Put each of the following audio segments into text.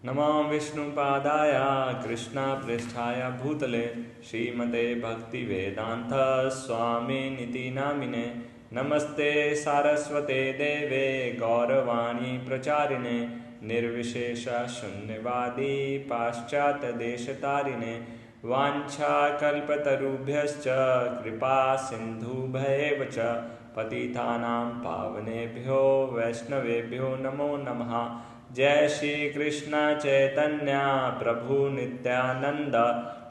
नमो विष्णुपादाय कृष्णपृष्ठाय भूतले श्रीमते भक्तिवेदांत स्वामिनिति नामिने। नमस्ते सारस्वते देवे गौरवाणी प्रचारिणे निर्विशेष शून्यवादी पाश्चात्यदेशतारिणे। वाञ्छाकल्पतरुभ्यश्च कृपा सिन्धुभ्येव च पतितानां पावनेभ्यो वैष्णवेभ्यो नमो नमः। जय श्री कृष्ण चैतन्य प्रभु नित्यानंद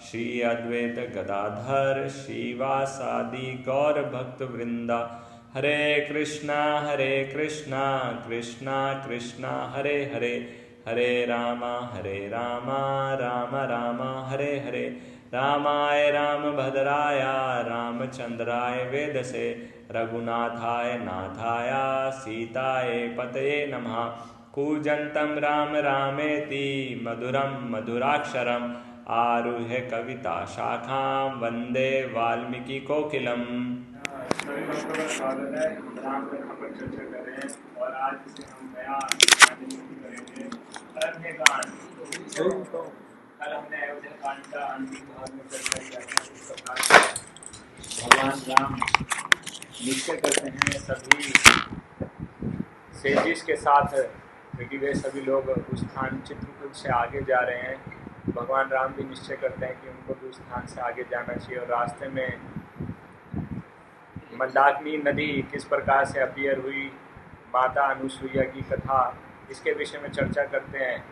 श्री अद्वैत गदाधर श्रीवासादि गौर भक्त वृंद। हरे कृष्णा कृष्णा कृष्णा हरे हरे, हरे राम राम राम हरे हरे। रामाय रामभद्राय रामचंद्राय वेदसे रघुनाथाय नाथाय सीताय पतये नमः। कूजन्तं राम रामेति मधुरं मधुराक्षरम् आरुह्य कविता शाखां वन्दे वाल्मीकि कोकिलम्। सभी भक्तों का स्वागत है। राम कथा पर चर्चा कर रहे हैं और आज से हम नया करेंगे अरण्य कांड। कल हमने अयोध्या कांड का अंतिम भाग में चर्चा किया था। इस प्रकार भगवान राम निश्चय करते हैं सभी सेजिस के साथ, क्योंकि वे सभी लोग उस स्थान चित्रकूट से आगे जा रहे हैं। भगवान राम भी निश्चय करते हैं कि उनको भी उस स्थान से आगे जाना चाहिए और रास्ते में मंदाकिनी नदी किस प्रकार से अपीयर हुई, माता अनुसुईया की कथा, इसके विषय में चर्चा करते हैं।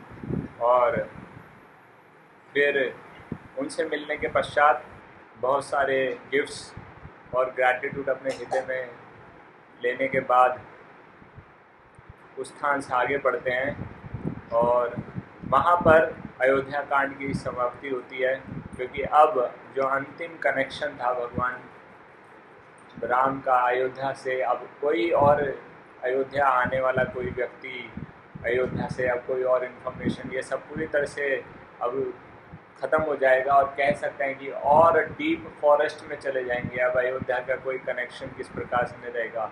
और फिर उनसे मिलने के पश्चात बहुत सारे गिफ्ट्स और ग्रैटिट्यूड अपने हृदय में लेने के बाद उस स्थान से आगे बढ़ते हैं और वहाँ पर अयोध्या कांड की समाप्ति होती है। क्योंकि अब जो अंतिम कनेक्शन था भगवान राम का अयोध्या से, अब कोई और अयोध्या आने वाला कोई व्यक्ति, अयोध्या से अब कोई और इन्फॉर्मेशन, ये सब पूरी तरह से अब ख़त्म हो जाएगा और कह सकते हैं कि और डीप फॉरेस्ट में चले जाएंगे। अब अयोध्या का कोई कनेक्शन किस प्रकार से नहीं रहेगा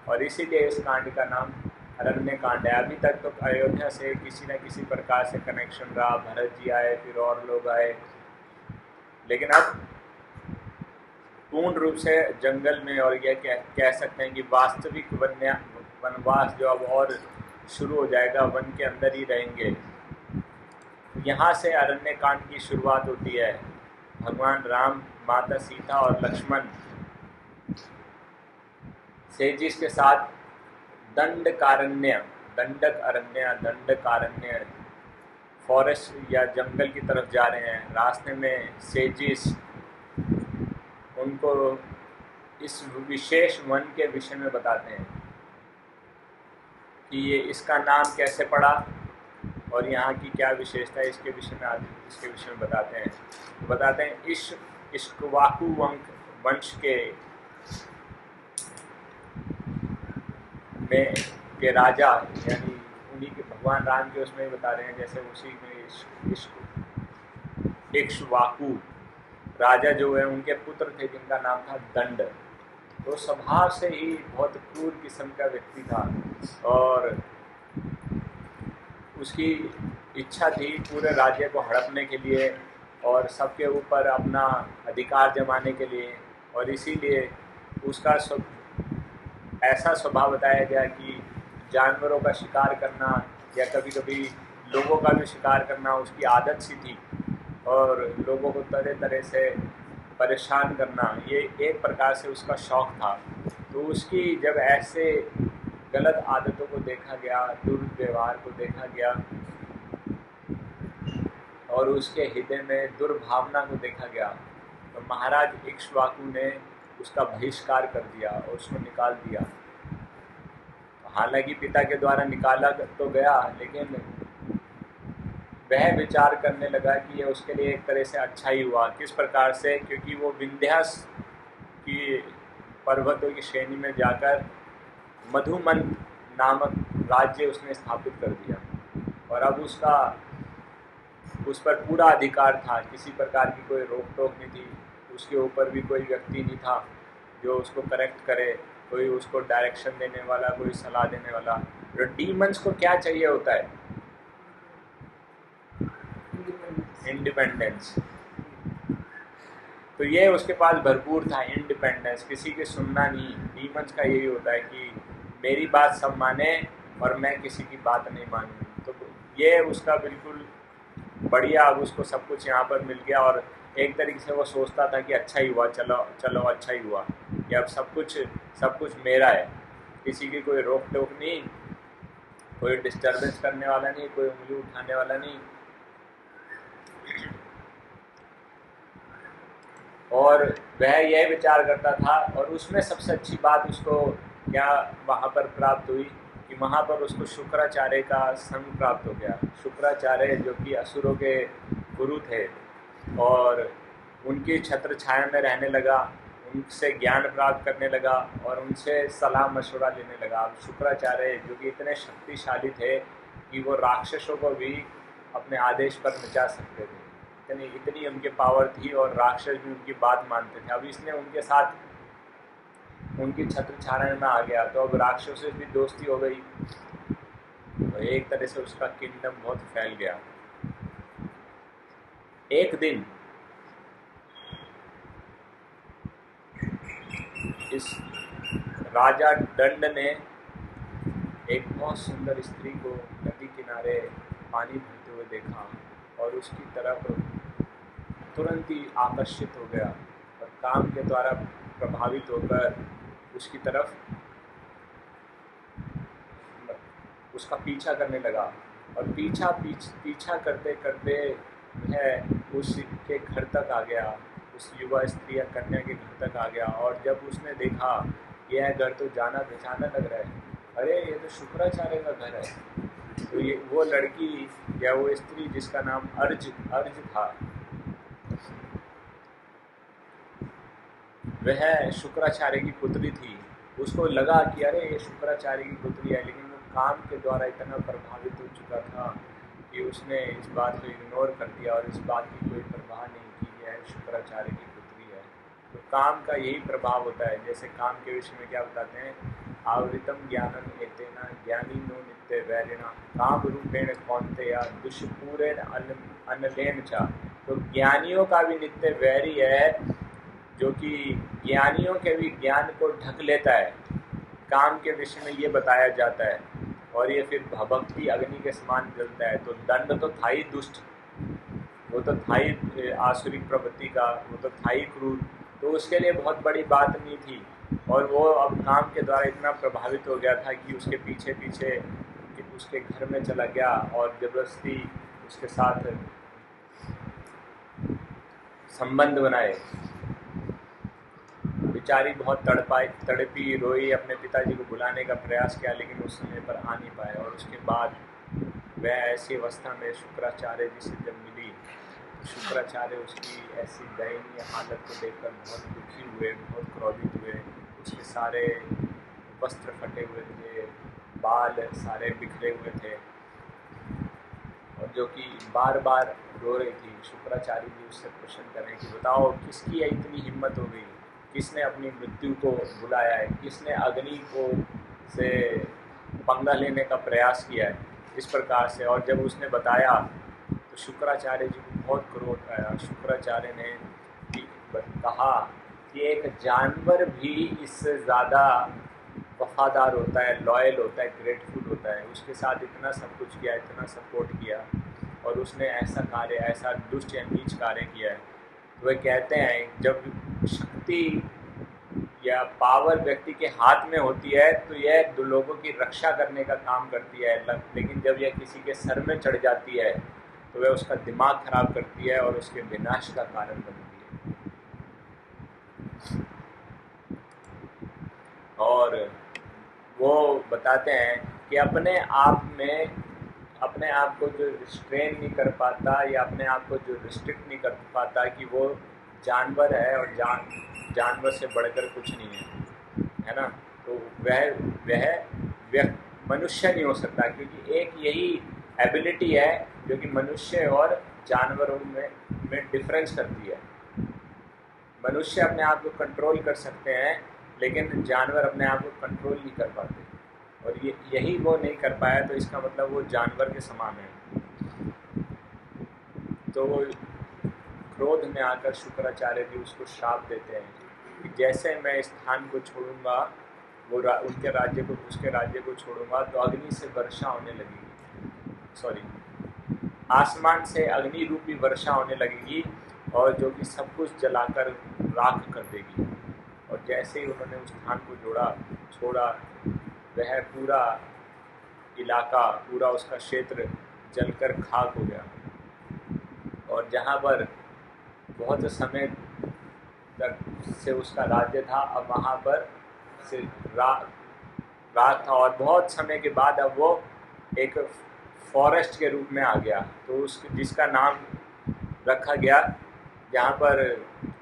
और इसीलिए इस कांड का नाम अरण्य कांड है। अभी तक तो अयोध्या से किसी न किसी प्रकार से कनेक्शन रहा, भरत जी आए, फिर और लोग आए, लेकिन अब पूर्ण रूप से जंगल में, और यह कह सकते हैं कि वास्तविक वनवास जो अब और शुरू हो जाएगा, वन के अंदर ही रहेंगे। यहाँ से अरण्य कांड की शुरुआत होती है। भगवान राम, माता सीता और लक्ष्मण सेजिस के साथ दंडक अरण्य फॉरेस्ट या जंगल की तरफ जा रहे हैं। रास्ते में सेजिस उनको इस विशेष वन के विषय में बताते हैं कि ये इसका नाम कैसे पड़ा और यहाँ की क्या विशेषता है, इसके विषय में बताते हैं इक्ष्वाकु वंश के राजा, यानी उन्हीं के भगवान राम के उसमें बता रहे हैं, जैसे उसी में इक्ष्वाकु राजा जो है, उनके पुत्र थे जिनका नाम था दंड। तो स्वभाव से ही बहुत क्रूर किस्म का व्यक्ति था और उसकी इच्छा थी पूरे राज्य को हड़पने के लिए और सबके ऊपर अपना अधिकार जमाने के लिए। और इसीलिए उसका ऐसा स्वभाव बताया गया कि जानवरों का शिकार करना या कभी कभी लोगों का भी शिकार करना उसकी आदत सी थी और लोगों को तरह तरह से परेशान करना, ये एक प्रकार से उसका शौक़ था। तो उसकी जब ऐसे गलत आदतों को देखा गया, दुर्व्यवहार को देखा गया और उसके हृदय में दुर्भावना को देखा गया, तो महाराज इक्ष्वाकु ने उसका बहिष्कार कर दिया और उसको निकाल दिया। हालांकि पिता के द्वारा निकाला तो गया, लेकिन वह विचार करने लगा कि ये उसके लिए एक तरह से अच्छा ही हुआ। किस प्रकार से? क्योंकि वो विंध्यास की पर्वतों की श्रेणी में जाकर मधुमन नामक राज्य उसने स्थापित कर दिया और अब उस पर पूरा अधिकार था। किसी प्रकार की कोई रोक टोक नहीं थी, उसके ऊपर भी कोई व्यक्ति नहीं था जो उसको करेक्ट करे, कोई उसको डायरेक्शन देने वाला, कोई सलाह देने वाला। तो डीमंस को क्या चाहिए होता है? इंडिपेंडेंस। तो ये उसके पास भरपूर था, इंडिपेंडेंस, किसी की सुनना नहीं। डीमंस का यही होता है कि मेरी बात सब माने और मैं किसी की बात नहीं मानूँ। तो ये उसका बिल्कुल बढ़िया, अब उसको सब कुछ यहाँ पर मिल गया और एक तरीके से वो सोचता था कि अच्छा ही हुआ, चलो चलो अच्छा ही हुआ कि अब सब कुछ मेरा है, किसी की कोई रोक टोक नहीं, कोई डिस्टर्बेंस करने वाला नहीं, कोई उंगली उठाने वाला नहीं। और वह यह विचार करता था। और उसमें सबसे अच्छी बात उसको क्या वहाँ पर प्राप्त हुई कि वहाँ पर उसको शुक्राचार्य का संग प्राप्त हो गया। शुक्राचार्य जो कि असुरों के गुरु थे और उनकी छत्र छाया में रहने लगा, उनसे ज्ञान प्राप्त करने लगा और उनसे सलाह मशवरा लेने लगा। अब शुक्राचार्य जो कि इतने शक्तिशाली थे कि वो राक्षसों को भी अपने आदेश पर नचा सकते थे, इतनी उनके पावर थी और राक्षस भी उनकी बात मानते थे। अब इसने उनके साथ उनकी छत्र छाया में आ गया तो अब राक्षसों से भी दोस्ती हो गई। तो एक तरह से उसका किंगडम बहुत फैल गया। एक दिन इस राजा दंड ने एक बहुत सुंदर स्त्री को नदी किनारे पानी भरते हुए देखा और उसकी तरफ तुरंत ही आकर्षित हो गया और काम के द्वारा प्रभावित होकर उसकी तरफ उसका पीछा करने लगा। और पीछा करते करते वह उसके घर तक आ गया, उस युवा स्त्री या कन्या के घर तक आ गया। और जब उसने देखा यह घर तो जाना पहचाना लग रहा है, अरे ये तो शुक्राचार्य का घर है। तो ये वो लड़की या वो स्त्री जिसका नाम अर्ज था, वह शुक्राचार्य की पुत्री थी। उसको लगा कि अरे ये शुक्राचार्य की पुत्री है, लेकिन वो काम के द्वारा इतना प्रभावित हो चुका था कि उसने इस बात को इग्नोर कर दिया और इस बात की कोई परवाह नहीं की यह शुक्राचार्य की पुत्री है। तो काम का यही प्रभाव होता है। जैसे काम के विषय में क्या बताते हैं, आवृतम ज्ञानम एतेना ज्ञानी नो नित्य वैरिणा काम रूपेण कौन्तेया दुष्पूरेण अनलेन चा। तो ज्ञानियों का भी नित्य वैरी है जो कि ज्ञानियों के भी ज्ञान को ढक लेता है। काम के विषय में ये बताया जाता है और ये फिर भक्ति अग्नि के समान जलता है। तो दंड तो था ही दुष्ट, वो तो था ही आसुरिक प्रवृत्ति का, वो तो था ही क्रूर, तो उसके लिए बहुत बड़ी बात नहीं थी। और वो अब काम के द्वारा इतना प्रभावित हो गया था कि उसके पीछे पीछे उसके घर में चला गया और जबरदस्ती उसके साथ संबंध बनाए। बेचारी बहुत तड़पी रोई, अपने पिताजी को बुलाने का प्रयास किया लेकिन उस समय पर आ नहीं पाए। और उसके बाद वह ऐसी अवस्था में शुक्राचार्य जी से जब मिली, शुक्राचार्य उसकी ऐसी दयनीय हालत को देखकर बहुत दुखी हुए, बहुत क्रोधित हुए। उसके सारे वस्त्र फटे हुए थे, बाल सारे बिखरे हुए थे और जो कि बार बार रो रही थी। शुक्राचार्य जी उससे प्रश्न करें कि बताओ किसकी इतनी हिम्मत हो गई, किसने अपनी मृत्यु को बुलाया है, किसने अग्नि को से पंगा लेने का प्रयास किया है इस प्रकार से। और जब उसने बताया तो शुक्राचार्य जी को बहुत क्रोध आया। शुक्राचार्य ने कहा कि एक जानवर भी इससे ज़्यादा वफादार होता है, लॉयल होता है, ग्रेटफुल होता है। उसके साथ इतना सब कुछ किया, इतना सपोर्ट किया और उसने ऐसा कार्य, ऐसा दुष्ट या नीच कार्य किया है। तो वे कहते हैं जब शक्ति या पावर व्यक्ति के हाथ में होती है तो यह दो लोगों की रक्षा करने का काम करती है, लेकिन जब यह किसी के सर में चढ़ जाती है तो वह उसका दिमाग खराब करती है और उसके विनाश का कारण बनती है। और वो बताते हैं कि अपने आप को जो रिस्ट्रेन नहीं कर पाता या अपने आप को जो रिस्ट्रिक्ट नहीं कर पाता कि वो जानवर है और जानवर से बढ़कर कुछ नहीं है ना। तो वह मनुष्य नहीं हो सकता, क्योंकि एक यही एबिलिटी है जो कि मनुष्य और जानवरों में डिफरेंस करती है। मनुष्य अपने आप को कंट्रोल कर सकते हैं लेकिन जानवर अपने आप को कंट्रोल नहीं कर पाते, और यही वो नहीं कर पाया तो इसका मतलब वो जानवर के समान है। तो वो क्रोध में आकर शुक्राचार्य जी उसको श्राप देते हैं कि जैसे मैं इस स्थान को छोड़ूंगा, वो उसके राज्य को छोड़ूंगा तो अग्नि से वर्षा होने लगेगी, आसमान से अग्नि रूपी वर्षा होने लगेगी और जो कि सब कुछ जलाकर राख कर देगी। और जैसे ही उन्होंने उस स्थान को छोड़ा, वह पूरा इलाका, पूरा उसका क्षेत्र जलकर खाक हो गया। और जहाँ पर बहुत समय तक से उसका राज्य था, अब वहाँ पर से राख था। और बहुत समय के बाद अब वो एक फॉरेस्ट के रूप में आ गया। तो जिसका नाम रखा गया जहाँ पर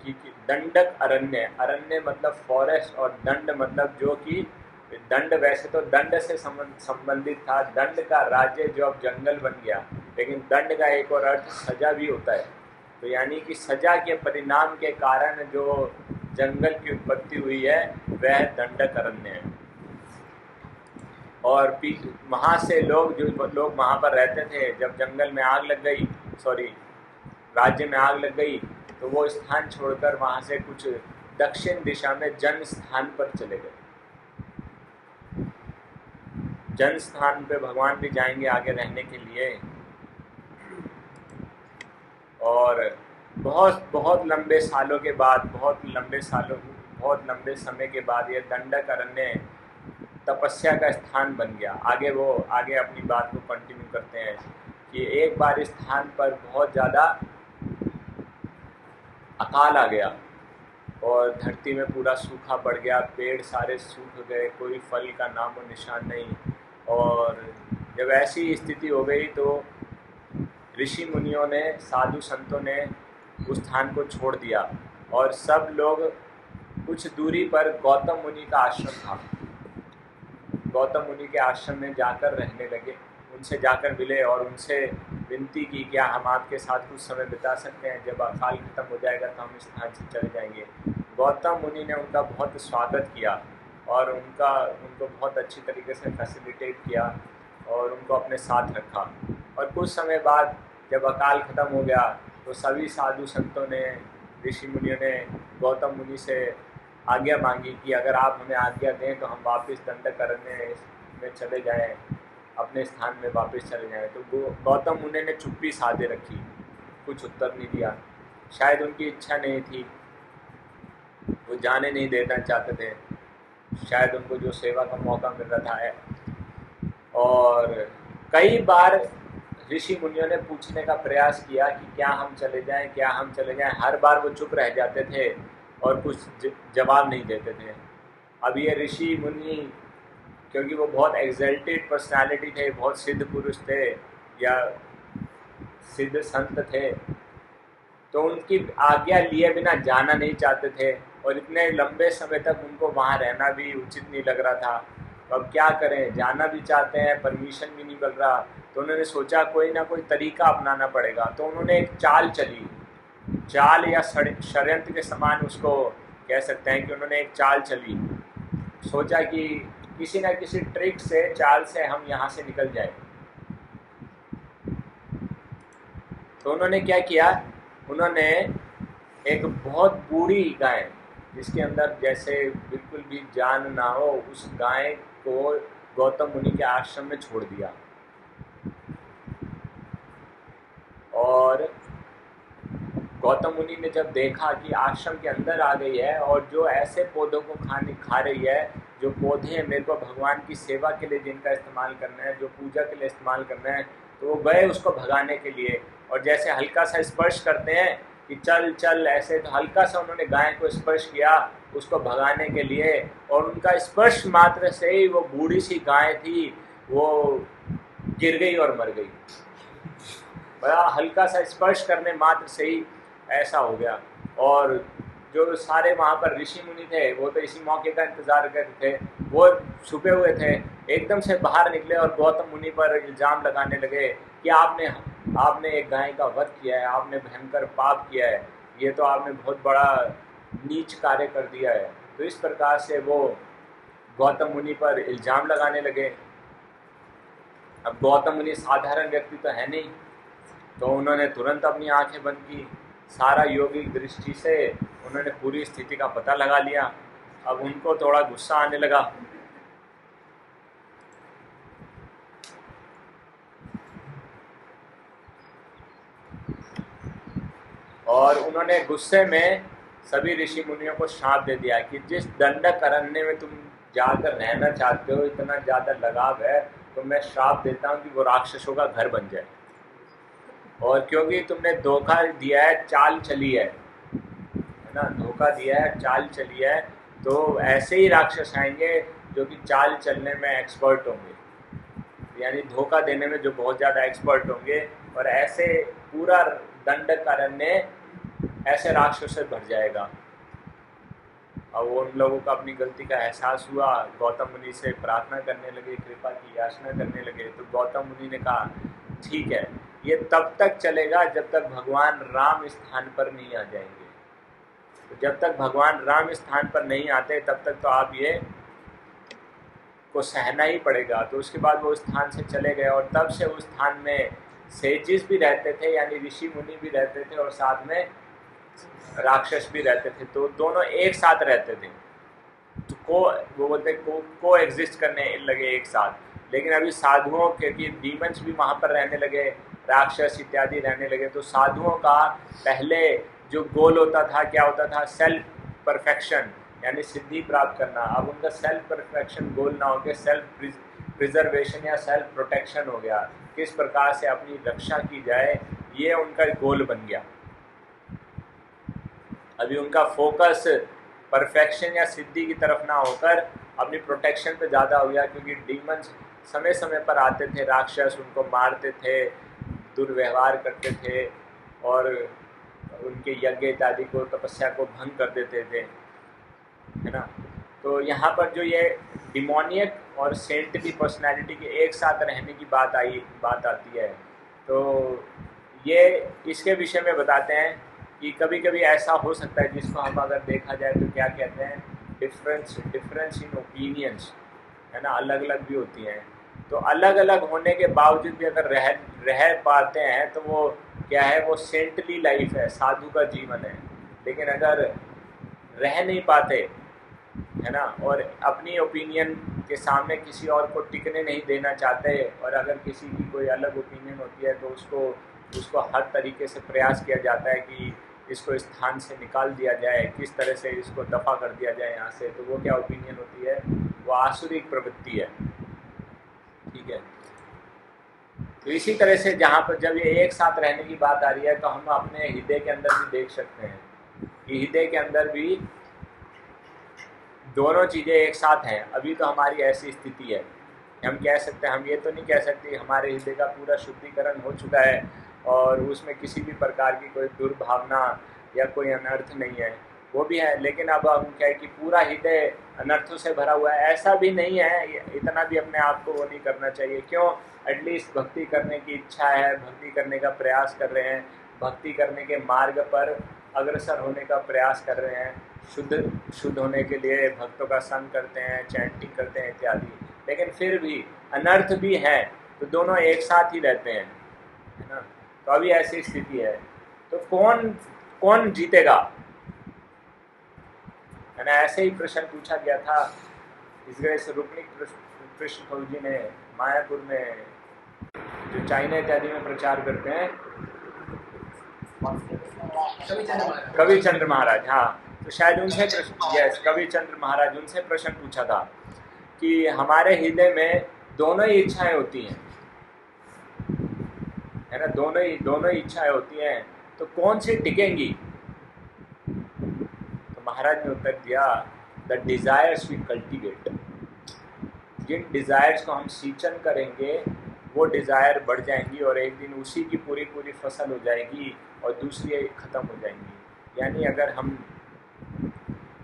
कि दंडक अरण्य। अरण्य मतलब फॉरेस्ट, और दंड मतलब जो कि दंड, वैसे तो दंड से संबंधित था, दंड का राज्य जो अब जंगल बन गया। लेकिन दंड का एक और अर्थ सजा भी होता है। तो यानी कि सजा के परिणाम के कारण जो जंगल की उत्पत्ति हुई है वह दंडक अरण्य है। और वहाँ से जो लोग वहाँ पर रहते थे, जब जंगल में आग लग गई, राज्य में आग लग गई, तो वो स्थान छोड़कर वहाँ से कुछ दक्षिण दिशा में जन स्थान पर चले गए। जन स्थान पे भगवान भी जाएंगे आगे रहने के लिए। और बहुत लंबे सालों के बाद, बहुत लंबे समय के बाद ये दंडक अरण्य तपस्या का स्थान बन गया। आगे अपनी बात को कंटिन्यू करते हैं कि एक बार इस स्थान पर बहुत ज़्यादा अकाल आ गया और धरती में पूरा सूखा पड़ गया, पेड़ सारे सूख गए, कोई फल का नामो निशान नहीं। और जब ऐसी स्थिति हो गई तो ऋषि मुनियों ने, साधु संतों ने उस स्थान को छोड़ दिया और सब लोग कुछ दूरी पर गौतम मुनि का आश्रम था, गौतम मुनि के आश्रम में जाकर रहने लगे। उनसे जाकर मिले और उनसे विनती की, क्या हम आपके साथ कुछ समय बिता सकते हैं? जब अकाल खत्म हो जाएगा तो हम इस स्थान से चले जाएंगे। गौतम मुनि ने उनका बहुत स्वागत किया और उनको बहुत अच्छी तरीके से फैसिलिटेट किया और उनको अपने साथ रखा। और कुछ समय बाद जब अकाल खत्म हो गया तो सभी साधु संतों ने, ऋषि मुनियों ने गौतम मुनि से आज्ञा मांगी कि अगर आप हमें आज्ञा दें तो हम वापस दंडक अरण्य में चले जाएं, अपने स्थान में वापस चले जाएं। तो गौतम मुनि ने चुप्पी साधे रखी, कुछ उत्तर नहीं दिया। शायद उनकी इच्छा नहीं थी, वो जाने नहीं देना चाहते थे, शायद उनको जो सेवा का मौका मिल रहा है। और कई बार ऋषि मुनियों ने पूछने का प्रयास किया कि क्या हम चले जाएं, क्या हम चले जाएं। हर बार वो चुप रह जाते थे और कुछ जवाब नहीं देते थे। अब ये ऋषि मुनि, क्योंकि वो बहुत एग्जल्टेड पर्सनालिटी थे, बहुत सिद्ध पुरुष थे या सिद्ध संत थे, तो उनकी आज्ञा लिए बिना जाना नहीं चाहते थे और इतने लंबे समय तक उनको वहाँ रहना भी उचित नहीं लग रहा था। तो अब क्या करें, जाना भी चाहते हैं, परमिशन भी नहीं मिल रहा। तो उन्होंने सोचा कोई ना कोई तरीका अपनाना पड़ेगा। तो उन्होंने एक चाल चली, चाल या षड्यंत्र के समान उसको कह सकते हैं कि उन्होंने एक चाल चली। सोचा कि किसी न किसी ट्रिक से, चाल से हम यहाँ से निकल जाए। तो उन्होंने क्या किया, उन्होंने एक बहुत बूढ़ी गाय, जिसके अंदर जैसे बिल्कुल भी जान ना हो, उस गाय को गौतम मुनि के आश्रम में छोड़ दिया। और गौतम मुनि ने जब देखा कि आश्रम के अंदर आ गई है और जो ऐसे पौधों को खा रही है, जो पौधे मेरे को भगवान की सेवा के लिए जिनका इस्तेमाल करना है, जो पूजा के लिए इस्तेमाल करना है, तो वो गए उसको भगाने के लिए। और जैसे हल्का सा स्पर्श करते हैं कि चल चल, ऐसे तो हल्का सा उन्होंने गाय को स्पर्श किया उसको भगाने के लिए। और उनका स्पर्श मात्र से ही वो बूढ़ी सी गाय थी, वो गिर गई और मर गई। बड़ा हल्का सा स्पर्श करने मात्र से ही ऐसा हो गया। और जो सारे वहाँ पर ऋषि मुनि थे वो तो इसी मौके का इंतजार कर रहे थे, वो छुपे हुए थे, एकदम से बाहर निकले और गौतम मुनि पर इल्जाम लगाने लगे कि आपने एक गाय का वध किया है, आपने भयंकर पाप किया है, ये तो आपने बहुत बड़ा नीच कार्य कर दिया है। तो इस प्रकार से वो गौतम मुनि पर इल्जाम लगाने लगे। अब गौतम मुनि साधारण व्यक्ति तो है नहीं, तो उन्होंने तुरंत अपनी आंखें बंद की, सारा योगिक दृष्टि से उन्होंने पूरी स्थिति का पता लगा लिया। अब उनको थोड़ा गुस्सा आने लगा, और उन्होंने गुस्से में सभी ऋषि मुनियों को श्राप दे दिया कि जिस दंडक अरण्य में तुम जाकर रहना चाहते हो, इतना ज्यादा लगाव है, तो मैं श्राप देता हूँ कि वो राक्षसों का घर बन जाए। और क्योंकि तुमने धोखा दिया है, चाल चली है ना, धोखा दिया है, चाल चली है, तो ऐसे ही राक्षस आएंगे जो कि चाल चलने में एक्सपर्ट होंगे, यानी धोखा देने में जो बहुत ज़्यादा एक्सपर्ट होंगे, और ऐसे पूरा दंडकारण्य ऐसे राक्षसों से भर जाएगा। अब उन लोगों को अपनी गलती का एहसास हुआ, गौतम मुनि से प्रार्थना करने लगे, कृपा की याचना करने लगे। तो गौतम मुनि ने कहा ठीक है, ये तब तक चलेगा जब तक भगवान राम स्थान पर नहीं आ जाएंगे। तो जब तक भगवान राम स्थान पर नहीं आते तब तक तो आप ये को सहना ही पड़ेगा। तो उसके बाद वो स्थान से चले गए, और तब से उस स्थान में सेजिस भी रहते थे, यानी ऋषि मुनि भी रहते थे, और साथ में राक्षस भी रहते थे। तो दोनों एक साथ रहते थे, तो वो बोलते को एग्जिस्ट करने लगे एक साथ। लेकिन अभी साधुओं के डीमंस भी वहाँ पर रहने लगे, राक्षस इत्यादि रहने लगे। तो साधुओं का पहले जो गोल होता था, क्या होता था, सेल्फ परफेक्शन, यानी सिद्धि प्राप्त करना। अब उनका सेल्फ परफेक्शन गोल ना होकर सेल्फ प्रिजर्वेशन या सेल्फ प्रोटेक्शन हो गया। किस प्रकार से अपनी रक्षा की जाए, ये उनका गोल बन गया। अभी उनका फोकस परफेक्शन या सिद्धि की तरफ ना होकर अपनी प्रोटेक्शन पे ज़्यादा हो गया, क्योंकि डीमंस समय समय पर आते थे, राक्षस उनको मारते थे, दुर्व्यवहार करते थे, और उनके यज्ञ इत्यादि को, तपस्या को भंग कर देते थे, है ना। तो यहाँ पर जो ये डिमोनियक और सेंटली पर्सनैलिटी के एक साथ रहने की बात आती है, तो ये इसके विषय में बताते हैं कि कभी कभी ऐसा हो सकता है, जिसको हम अगर देखा जाए तो क्या कहते हैं, डिफरेंस इन ओपिनियंस, है ना, अलग अलग भी होती हैं। तो अलग अलग होने के बावजूद भी अगर रह पाते हैं तो वो क्या है, वो सेंटली लाइफ है, साधु का जीवन है। लेकिन अगर रह नहीं पाते, है ना, और अपनी ओपिनियन के सामने किसी और को टिकने नहीं देना चाहते, और अगर किसी की कोई अलग ओपिनियन होती है तो उसको हर तरीके से प्रयास किया जाता है कि इसको इस स्थान से निकाल दिया जाए, किस तरह से इसको दफा कर दिया जाए यहाँ से। तो वो क्या ओपिनियन होती है, वो आसुरिक प्रवृत्ति है, ठीक है। तो इसी तरह से जहाँ पर जब ये एक साथ रहने की बात आ रही है, तो हम अपने हृदय के अंदर भी देख सकते हैं कि हृदय के अंदर भी दोनों चीज़ें एक साथ हैं। अभी तो हमारी ऐसी स्थिति है, हम कह सकते हैं, हम ये तो नहीं कह सकते हमारे हृदय का पूरा शुद्धिकरण हो चुका है और उसमें किसी भी प्रकार की कोई दुर्भावना या कोई अनर्थ नहीं है, वो भी है। लेकिन अब हम क्या है कि पूरा हृदय अनर्थों से भरा हुआ है, ऐसा भी नहीं है। इतना भी अपने आप को वो नहीं करना चाहिए। क्यों? एटलीस्ट भक्ति करने की इच्छा है, भक्ति करने का प्रयास कर रहे हैं, भक्ति करने के मार्ग पर अग्रसर होने का प्रयास कर रहे हैं, शुद्ध होने के लिए भक्तों का संग करते हैं, चैंटिंग करते हैं इत्यादि। लेकिन फिर भी अनर्थ भी है, तो दोनों एक साथ ही रहते हैं, है ना। तो अभी ऐसी स्थिति है, तो कौन जीतेगा, है ना। ऐसे ही प्रश्न पूछा गया था। इस वजह से रुक्मिणी कृष्ण जी ने मायापुर में, जो चाइना इत्यादि में प्रचार करते हैं, कविचंद्र महाराज, हाँ, तो शायद उनसे कविचंद्र महाराज, उनसे प्रश्न पूछा था कि हमारे हृदय में दोनों ही इच्छाएं होती हैं, है ना, दोनों ही इच्छाएं होती हैं, तो कौन सी टिकेंगी? तो महाराज ने उत्तर दिया, द डिजायर्स वी कल्टिवेट। जिन डिजायर्स को हम सींचन करेंगे वो डिजायर बढ़ जाएंगी, और एक दिन उसी की पूरी फसल हो जाएगी और दूसरी खत्म हो जाएंगी। यानी अगर हम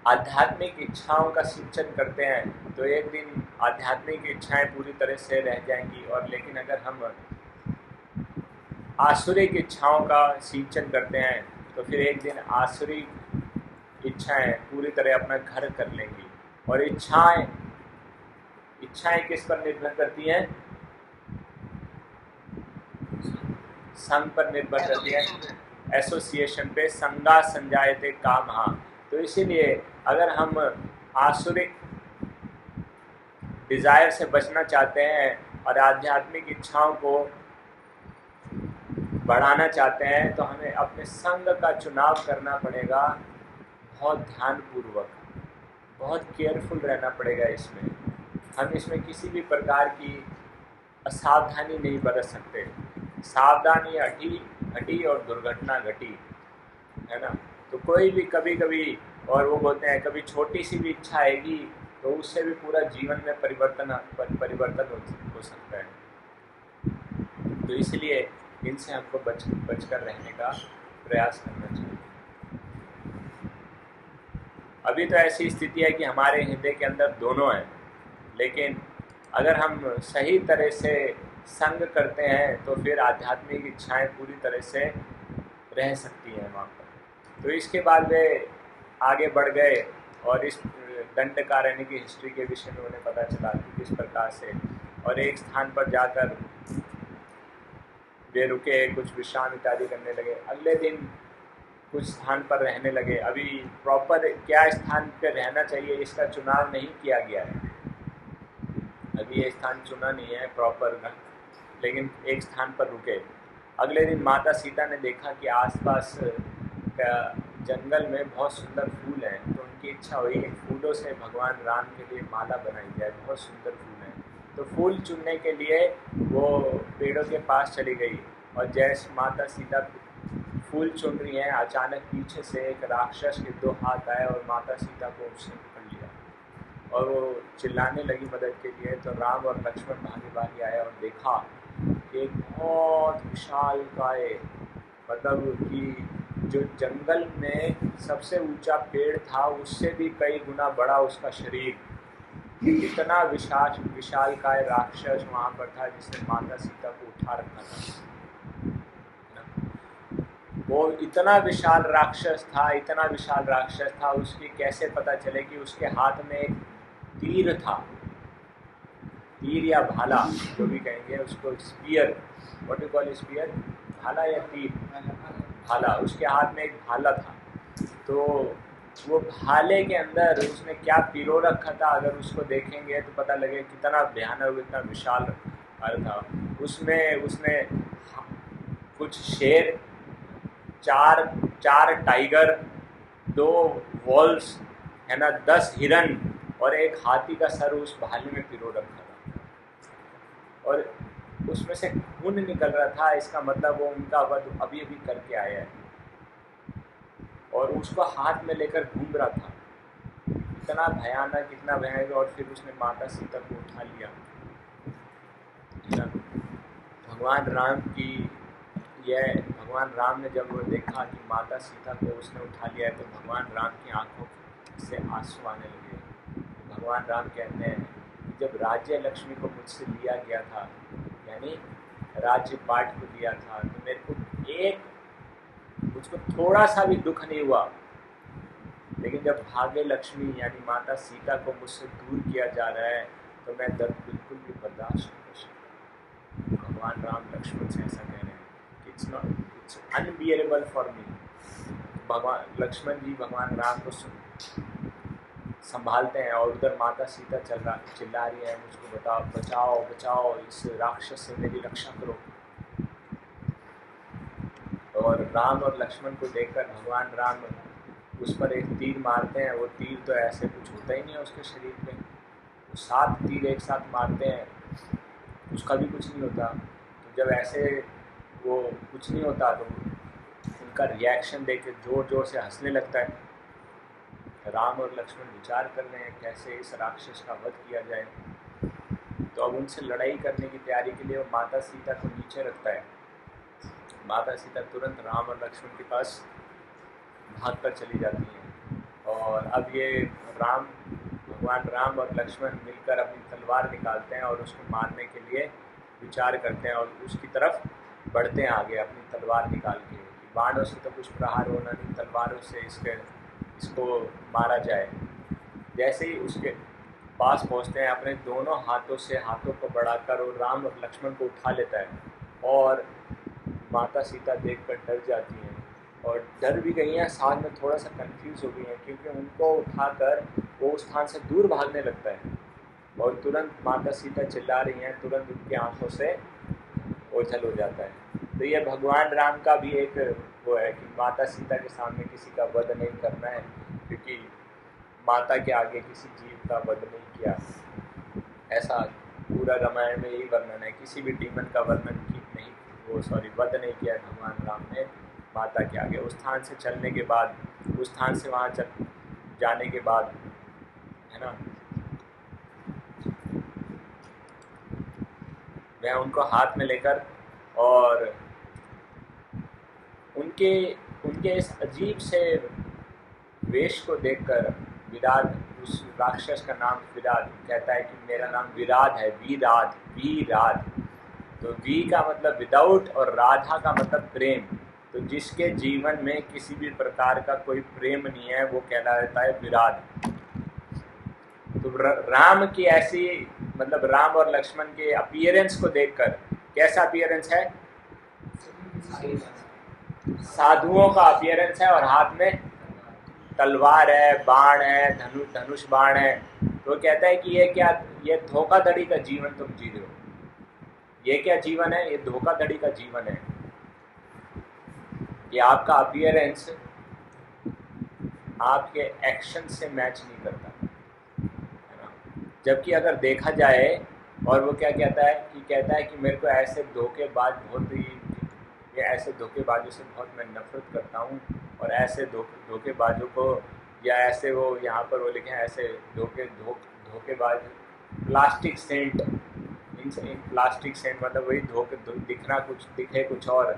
आध्यात्मिक इच्छाओं का सिंचन करते हैं तो एक दिन आध्यात्मिक इच्छाएं पूरी तरह से रह जाएंगी, और लेकिन अगर हम आसुरिक इच्छाओं का सिंचन करते हैं तो फिर एक दिन आसुरिक इच्छाएं पूरी तरह अपना घर कर लेंगी। और इच्छाएं किस पर निर्भर करती हैं? संग पर निर्भर रहती है, एसोसिएशन पे। संगा संजायते कामहा। तो इसीलिए अगर हम आसुरिक डिजायर से बचना चाहते हैं और आध्यात्मिक इच्छाओं को बढ़ाना चाहते हैं तो हमें अपने संग का चुनाव करना पड़ेगा, बहुत ध्यानपूर्वक, बहुत केयरफुल रहना पड़ेगा इसमें। हम इसमें किसी भी प्रकार की असावधानी नहीं बरत सकते। सावधानी हटी और दुर्घटना घटी, है ना। तो कोई भी कभी कभी, और वो बोलते हैं कभी छोटी सी भी इच्छा आएगी तो उससे भी पूरा जीवन में परिवर्तन हो सकता है। तो इसलिए इनसे हमको बचकर रहने का प्रयास करना चाहिए। अभी तो ऐसी स्थिति है कि हमारे हृदय के अंदर दोनों है, लेकिन अगर हम सही तरह से संग करते हैं तो फिर आध्यात्मिक इच्छाएं पूरी तरह से रह सकती हैं वहाँ पर। तो इसके बाद वे आगे बढ़ गए और इस दंडकारण्य की हिस्ट्री के विषय में उन्हें पता चला कि किस प्रकार से, और एक स्थान पर जाकर वे रुके, कुछ विश्राम इत्यादि करने लगे। अगले दिन कुछ स्थान पर रहने लगे। अभी प्रॉपर क्या स्थान पर रहना चाहिए इसका चुनाव नहीं किया गया है, अभी ये स्थान चुना नहीं है प्रॉपर, लेकिन एक स्थान पर रुके। अगले दिन माता सीता ने देखा कि आसपास जंगल में बहुत सुंदर फूल हैं, तो उनकी इच्छा हुई कि फूलों से भगवान राम के लिए माला बनाई जाए, बहुत सुंदर फूल हैं। तो फूल चुनने के लिए वो पेड़ों के पास चली गई, और जैसे माता सीता फूल चुन रही हैं, अचानक पीछे से एक राक्षस के 2 हाथ आए और माता सीता को उसने पकड़ लिया और वो चिल्लाने लगी मदद के लिए। तो राम और लक्ष्मण भागे आए और देखा कि एक बहुत विशाल काय, मतलब कि जो जंगल में सबसे ऊंचा पेड़ था उससे भी कई गुना बड़ा उसका शरीर, इतना विशाल काय राक्षस वहाँ पर था जिसने माता सीता को उठा रखा था। वो इतना विशाल राक्षस था, उसकी कैसे पता चले कि उसके हाथ में एक तीर था, तीर या भाला जो भी कहेंगे उसको, spear, what you call spear, भाला या तीर, भाला। उसके हाथ में एक भाला था। तो वो भाले के अंदर उसने क्या पिरो रखा था, अगर उसको देखेंगे तो पता लगे कितना भयानक, इतना विशाल था। उसमें उसने कुछ शेर, चार टाइगर, 2 वॉल्स, है ना, 10 हिरन और एक हाथी का सर उस भाले में पिरो रखा था, और उसमें से खून निकल रहा था। इसका मतलब वो उनका वध अभी अभी करके आया है, और उसको हाथ में लेकर घूम रहा था। इतना भयानक, और फिर उसने माता सीता को उठा लिया। भगवान राम ने जब वो देखा कि माता सीता को उसने उठा लिया है, तो भगवान राम की आंखों से आंसू आने लगे। भगवान राम कहते हैं कि जब राज्य लक्ष्मी को मुझसे लिया गया था, यानी राज्य पाठ को दिया था, तो मेरे को मुझको थोड़ा सा भी दुख नहीं हुआ। लेकिन जब भाग्य लक्ष्मी यानी माता सीता को मुझसे दूर किया जा रहा है तो मैं दर्द बिल्कुल भी बर्दाश्त नहीं कर सकता। भगवान राम लक्ष्मण से ऐसा कह रहे हैं कि इट्स अनबियरेबल फॉर मी। भगवान लक्ष्मण जी भगवान राम को संभालते हैं, और उधर माता सीता चिल्ला रही है, मुझको बचाओ, इस राक्षस से मेरी रक्षा करो। और राम और लक्ष्मण को देखकर भगवान राम उस पर एक तीर मारते हैं। वो तीर तो ऐसे कुछ होता ही नहीं है उसके शरीर पे, वो 7 तीर एक साथ मारते हैं, उसका भी कुछ नहीं होता। तो जब ऐसे वो कुछ नहीं होता तो उनका रिएक्शन देख के जोर जोर से हंसने लगता है। राम और लक्ष्मण विचार कर रहे हैं कैसे इस राक्षस का वध किया जाए। तो अब उनसे लड़ाई करने की तैयारी के लिए वो माता सीता को नीचे रखता है। माता सीता तुरंत राम और लक्ष्मण के पास भाग कर चली जाती हैं, और अब ये भगवान राम और लक्ष्मण मिलकर अपनी तलवार निकालते हैं और उसको मारने के लिए विचार करते हैं, और उसकी तरफ बढ़ते हैं आगे अपनी तलवार निकाल के। बाणों से तो कुछ प्रहार होना नहीं, तलवारों से इसको मारा जाए। जैसे ही उसके पास पहुंचते हैं, अपने दोनों हाथों को बढ़ाकर और राम और लक्ष्मण को उठा लेता है और माता सीता देखकर डर जाती हैं और डर भी गई हैं, साथ में थोड़ा सा कंफ्यूज हो गई हैं, क्योंकि उनको उठाकर वो उस स्थान से दूर भागने लगता है और तुरंत माता सीता चिल्ला रही हैं, तुरंत उनकी आंखों से ओझल हो जाता है। तो ये भगवान राम का भी एक वो है कि माता सीता के सामने किसी का वध नहीं करना है, क्योंकि माता के आगे किसी जीव का वध नहीं किया। ऐसा पूरा रामायण में यही वर्णन है, किसी भी डीमन का वर्णन वध नहीं किया भगवान राम ने माता के आगे। उस स्थान से चलने के बाद, उस स्थान से वहाँ जाने के बाद, है ना, मैं उनको हाथ में लेकर और उनके इस अजीब से वेश को देखकर विराट, उस राक्षस का नाम विराट, कहता है कि मेरा नाम विराट है, वीराट। तो वी का मतलब विदाउट और राधा का मतलब प्रेम। तो जिसके जीवन में किसी भी प्रकार का कोई प्रेम नहीं है वो कहलाता है विराट। तो राम की ऐसी, मतलब राम और लक्ष्मण के अपीयरेंस को देखकर, कैसा अपीयरेंस है? साधुओं का अपीयरेंस है और हाथ में तलवार है, बाण है, धनुष बाण है। तो कहता है कि ये धोखाधड़ी का जीवन तुम जी रहे हो। ये क्या जीवन है? ये धोखाधड़ी का जीवन है। ये आपका अपीयरेंस आपके एक्शन से मैच नहीं करता, है ना। जबकि अगर देखा जाए, और वो क्या कहता है कि मेरे को ऐसे धोखेबाज ये ऐसे धोखेबाजों से बहुत मैं नफरत करता हूँ, और ऐसे धोखेबाजों को, या ऐसे वो यहाँ पर वो लिखे हैं ऐसे धोखेबाज प्लास्टिक सेंट, प्लास्टिक सेंट मतलब वही दिखे कुछ और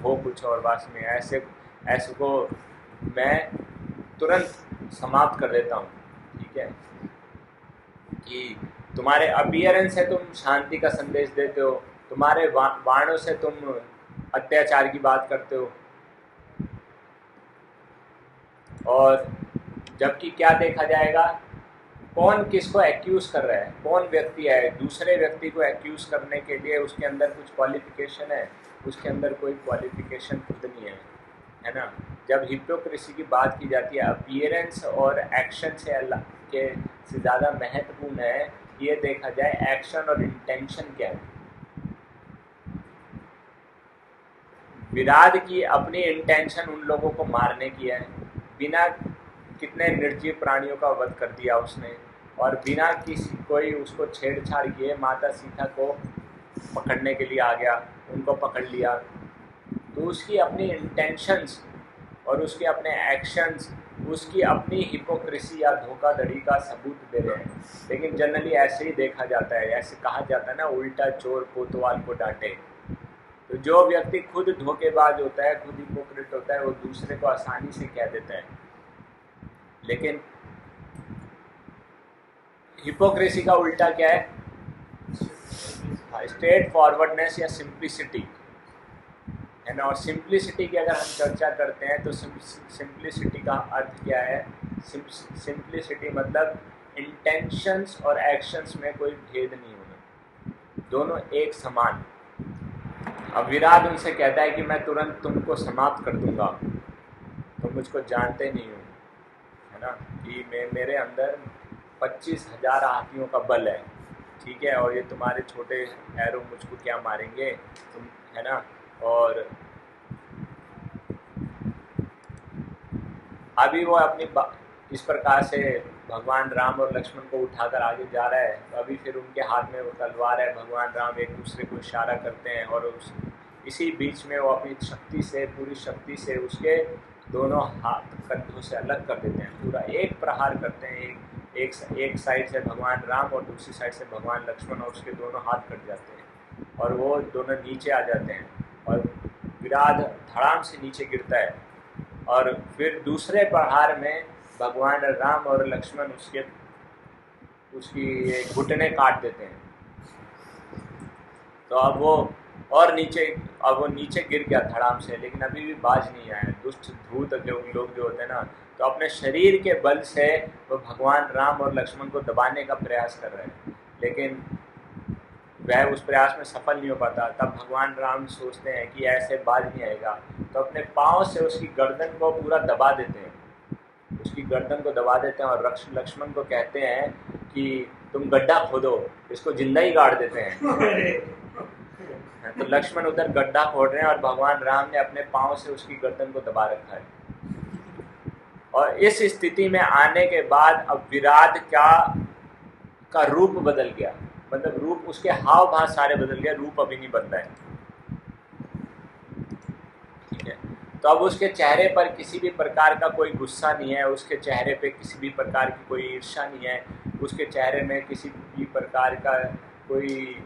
हो कुछ और, वास्तव में ऐसे को मैं तुरंत समाप्त कर देता हूँ। ठीक है, कि तुम्हारे अपीयरेंस से तुम शांति का संदेश देते हो, तुम्हारे बाणों से तुम अत्याचार की बात करते हो, और जबकि क्या देखा जाएगा, कौन किसको एक्यूज कर रहा है, कौन व्यक्ति है दूसरे व्यक्ति को एक्यूज करने के लिए, उसके अंदर कुछ क्वालिफिकेशन है, उसके अंदर कोई क्वालिफिकेशन खुद नहीं है ना। जब हिपोक्रेसी की बात की जाती है, अपीयरेंस और एक्शन से ज़्यादा महत्वपूर्ण है ये देखा जाए एक्शन और इंटेंशन क्या है। विराट की अपनी इंटेंशन उन लोगों को मारने की है, बिना कितने निर्जीव प्राणियों का वध कर दिया उसने, और बिना किसी कोई उसको छेड़छाड़ किए माता सीता को पकड़ने के लिए आ गया, उनको पकड़ लिया। तो उसकी अपनी इंटेंशंस और उसके अपने एक्शंस, उसकी अपनी हिपोक्रेसी या धोखाधड़ी का सबूत दे रहे हैं। लेकिन जनरली ऐसे ही देखा जाता है, ऐसे कहा जाता है ना, उल्टा चोर कोतवाल को डांटे। तो जो व्यक्ति खुद धोखेबाज होता है, खुद हिपोक्रेट होता है, वो दूसरे को आसानी से कह देता है। लेकिन हिपोक्रेसी का उल्टा क्या है? स्ट्रेट फॉरवर्डनेस या सिंप्लिसिटी, है ना। और सिंप्लिसिटी की अगर हम चर्चा करते हैं तो सिंप्लिसिटी का अर्थ क्या है? सिंप्लिसिटी मतलब इंटेंशंस और एक्शंस में कोई भेद नहीं होना, दोनों एक समान। अब विराट उनसे कहता है कि मैं तुरंत तुमको समाप्त कर दूंगा, तुम मुझको जानते नहीं हो, है ना, कि मेरे अंदर 25,000 हाथियों का बल है, ठीक है, और ये तुम्हारे छोटे एरो मुझको क्या मारेंगे तुम, है ना। और अभी वो अपनी इस प्रकार से भगवान राम और लक्ष्मण को उठाकर आगे जा रहा है। तो अभी फिर उनके हाथ में वो तलवार है, भगवान राम एक दूसरे को इशारा करते हैं, और इसी बीच में वो अपनी शक्ति से, पूरी शक्ति से उसके दोनों हाथ कंधों से अलग कर देते हैं, पूरा एक प्रहार करते हैं। एक साइड से भगवान राम और दूसरी साइड से भगवान लक्ष्मण, और उसके दोनों हाथ कट जाते हैं और वो दोनों नीचे आ जाते हैं, और विराट धड़ाम से नीचे गिरता है। और फिर दूसरे प्रहार में भगवान राम और लक्ष्मण उसकी घुटने काट देते हैं। तो अब वो नीचे गिर गया धड़ाम से, लेकिन अभी भी बाज नहीं आया। दुष्ट धूत लोग जो होते हैं ना, तो अपने शरीर के बल से वो भगवान राम और लक्ष्मण को दबाने का प्रयास कर रहे हैं, लेकिन वह उस प्रयास में सफल नहीं हो पाता, तब भगवान राम सोचते हैं कि ऐसे बाज नहीं आएगा, तो अपने पाँव से उसकी गर्दन को पूरा दबा देते हैं, उसकी गर्दन को दबा देते हैं और लक्ष्मण को कहते हैं कि तुम गड्ढा खोदो, इसको जिंदा ही गाड़ देते हैं। तो लक्ष्मण उधर गड्ढा खोद रहे हैं और भगवान राम ने अपने पाँव से उसकी गर्दन को दबा रखा है। और इस स्थिति में आने के बाद अब विराट का रूप बदल गया, मतलब रूप, उसके हाव भाव सारे बदल गए, रूप अभी नहीं बदला है। ठीक है, तो अब उसके चेहरे पर किसी भी प्रकार का कोई गुस्सा नहीं है, उसके चेहरे पे किसी भी प्रकार की कोई ईर्ष्या नहीं है, उसके चेहरे में किसी भी प्रकार का कोई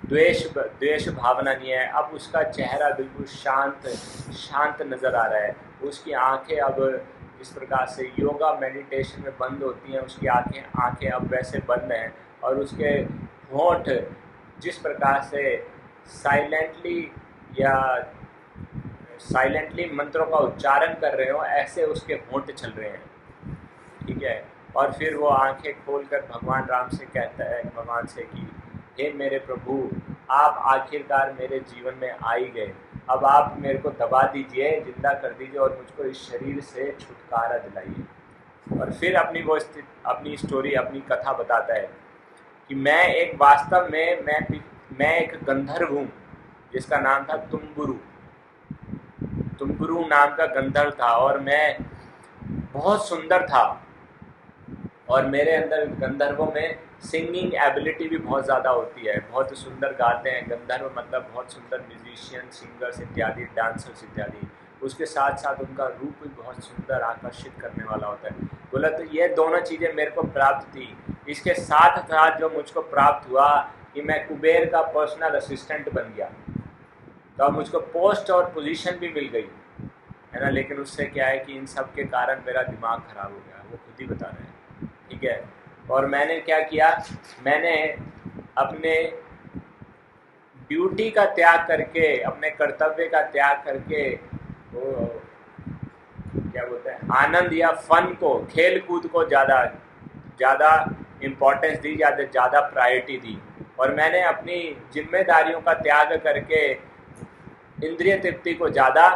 द्वेष भावना नहीं है। अब उसका चेहरा बिल्कुल शांत नज़र आ रहा है। उसकी आंखें अब जिस प्रकार से योगा मेडिटेशन में बंद होती हैं, उसकी आंखें अब वैसे बंद हैं, और उसके होंठ जिस प्रकार से साइलेंटली मंत्रों का उच्चारण कर रहे हो, ऐसे उसके होंठ चल रहे हैं। ठीक है, और फिर वो आंखें खोलकर भगवान राम से कहता है, भगवान से कि हे मेरे प्रभु, आप आखिरकार मेरे जीवन में आ ही गए, अब आप मेरे को दबा दीजिए, जिंदा कर दीजिए और मुझको इस शरीर से छुटकारा दिलाइए। और फिर अपनी स्टोरी, अपनी कथा बताता है कि मैं एक वास्तव में मैं एक गंधर्व हूँ जिसका नाम था तुम्बुरु नाम का गंधर्व था, और मैं बहुत सुंदर था, और मेरे अंदर गंधर्वों में सिंगिंग एबिलिटी भी बहुत ज़्यादा होती है, बहुत सुंदर गाते हैं गंधर्व, मतलब बहुत सुंदर म्यूजिशियन, सिंगर्स इत्यादि, डांसर्स इत्यादि। उसके साथ साथ उनका रूप भी बहुत सुंदर, आकर्षित करने वाला होता है। बोला तो ये दोनों चीज़ें मेरे को प्राप्त थी। इसके साथ साथ जो मुझको प्राप्त हुआ कि मैं कुबेर का पर्सनल असिस्टेंट बन गया, तो अब मुझको पोस्ट और पोजीशन भी मिल गई है ना। लेकिन उससे क्या है कि इन सब के कारण मेरा दिमाग खराब हो गया, वो खुद ही बता रहे हैं। ठीक है, और मैंने क्या किया, मैंने अपने ड्यूटी का त्याग करके, अपने कर्तव्य का त्याग करके, वो क्या बोलते हैं, आनंद या फन को, खेल कूद को ज़्यादा इम्पोर्टेंस दी, ज़्यादा प्रायोरिटी दी, और मैंने अपनी जिम्मेदारियों का त्याग करके इंद्रिय तृप्ति को ज़्यादा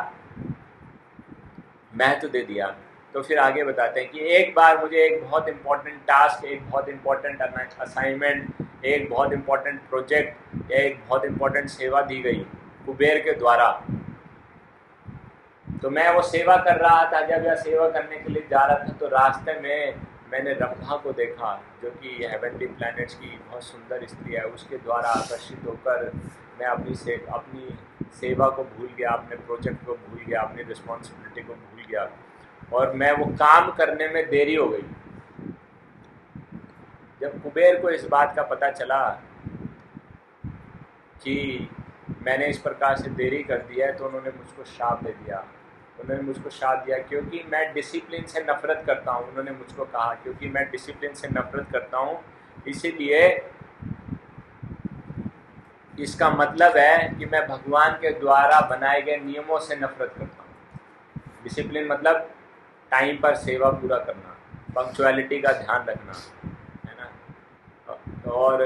महत्व दे दिया। तो फिर आगे बताते हैं कि एक बार मुझे एक बहुत इम्पोर्टेंट टास्क, एक बहुत इम्पोर्टेंट असाइनमेंट, एक बहुत इम्पोर्टेंट प्रोजेक्ट या एक बहुत इम्पोर्टेंट सेवा दी गई कुबेर के द्वारा। तो मैं वो सेवा कर रहा था। जब यह सेवा करने के लिए जा रहा था तो रास्ते में मैंने रंभा को देखा, जो कि हेवनली प्लैनेट्स की बहुत सुंदर स्त्री है। उसके द्वारा आकर्षित होकर मैं अपनी सेवा को भूल गया, अपने प्रोजेक्ट को भूल गया, अपनी रिस्पॉन्सिबिलिटी को भूल गया, और मैं वो काम करने में देरी हो गई। जब कुबेर को इस बात का पता चला कि मैंने इस प्रकार से देरी कर दिया है, तो उन्होंने मुझको श्राप दे दिया। उन्होंने मुझको श्राप दिया क्योंकि मैं डिसिप्लिन से नफरत करता हूँ। उन्होंने मुझको कहा क्योंकि मैं डिसिप्लिन से नफरत करता हूँ, इसीलिए इसका मतलब है कि मैं भगवान के द्वारा बनाए गए नियमों से नफरत करता हूँ। डिसिप्लिन मतलब टाइम पर सेवा पूरा करना, पंक्चुअलिटी का ध्यान रखना, है ना। और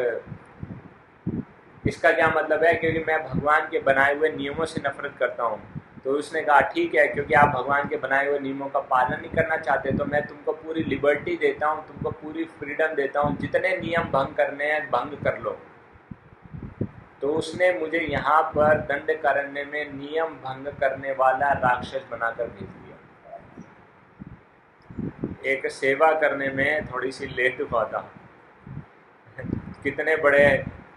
इसका क्या मतलब है, क्योंकि मैं भगवान के बनाए हुए नियमों से नफरत करता हूँ। तो उसने कहा ठीक है, क्योंकि आप भगवान के बनाए हुए नियमों का पालन नहीं करना चाहते, तो मैं तुमको पूरी लिबर्टी देता हूँ, तुमको पूरी फ्रीडम देता हूँ, जितने नियम भंग करने हैं भंग कर लो। तो उसने मुझे यहाँ पर दंड करने में नियम भंग करने वाला राक्षस बनाकर भेज दिया। एक सेवा करने में थोड़ी सी लेट हुआ था। कितने बड़े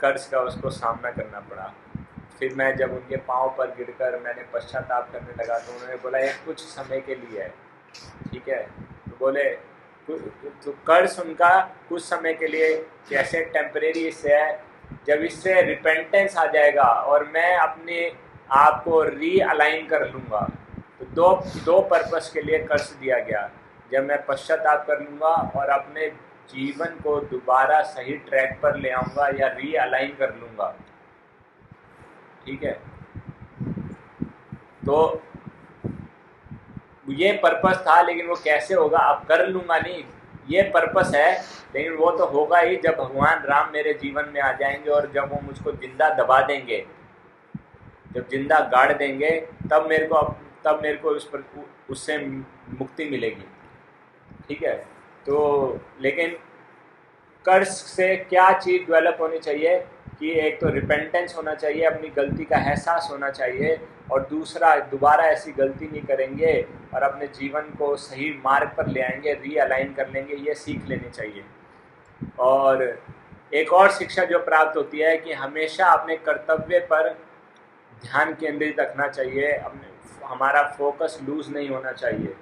कर्ज का उसको सामना करना पड़ा। फिर मैं जब उनके पाँव पर गिरकर मैंने पश्चाताप करने लगा, तो उन्होंने बोला ये कुछ समय के लिए है, ठीक है। तो बोले तो कर्ज उनका कुछ समय के लिए, कैसे टेम्परेरी इससे है, जब इससे रिपेंटेंस आ जाएगा और मैं अपने आप को रीअलाइन कर लूँगा। तो दो पर्पस के लिए कर्ज दिया गया। जब मैं पश्चाताप कर लूँगा और अपने जीवन को दोबारा सही ट्रैक पर ले आऊँगा या रीअलाइन कर लूँगा, ठीक है। तो ये पर्पस था, लेकिन वो कैसे होगा, अब कर लूँगा नहीं, ये पर्पस है। लेकिन वो तो होगा ही जब भगवान राम मेरे जीवन में आ जाएंगे और जब वो मुझको जिंदा दबा देंगे, जब जिंदा गाड़ देंगे, तब मेरे को उससे मुक्ति मिलेगी। ठीक है। तो लेकिन कर्ज से क्या चीज़ डेवलप होनी चाहिए कि एक तो रिपेंटेंस होना चाहिए, अपनी गलती का एहसास होना चाहिए, और दूसरा दोबारा ऐसी गलती नहीं करेंगे और अपने जीवन को सही मार्ग पर ले आएंगे, रीअलाइन कर लेंगे, ये सीख लेनी चाहिए। और एक और शिक्षा जो प्राप्त होती है कि हमेशा अपने कर्तव्य पर ध्यान केंद्रित रखना चाहिए, हमारा फोकस लूज नहीं होना चाहिए,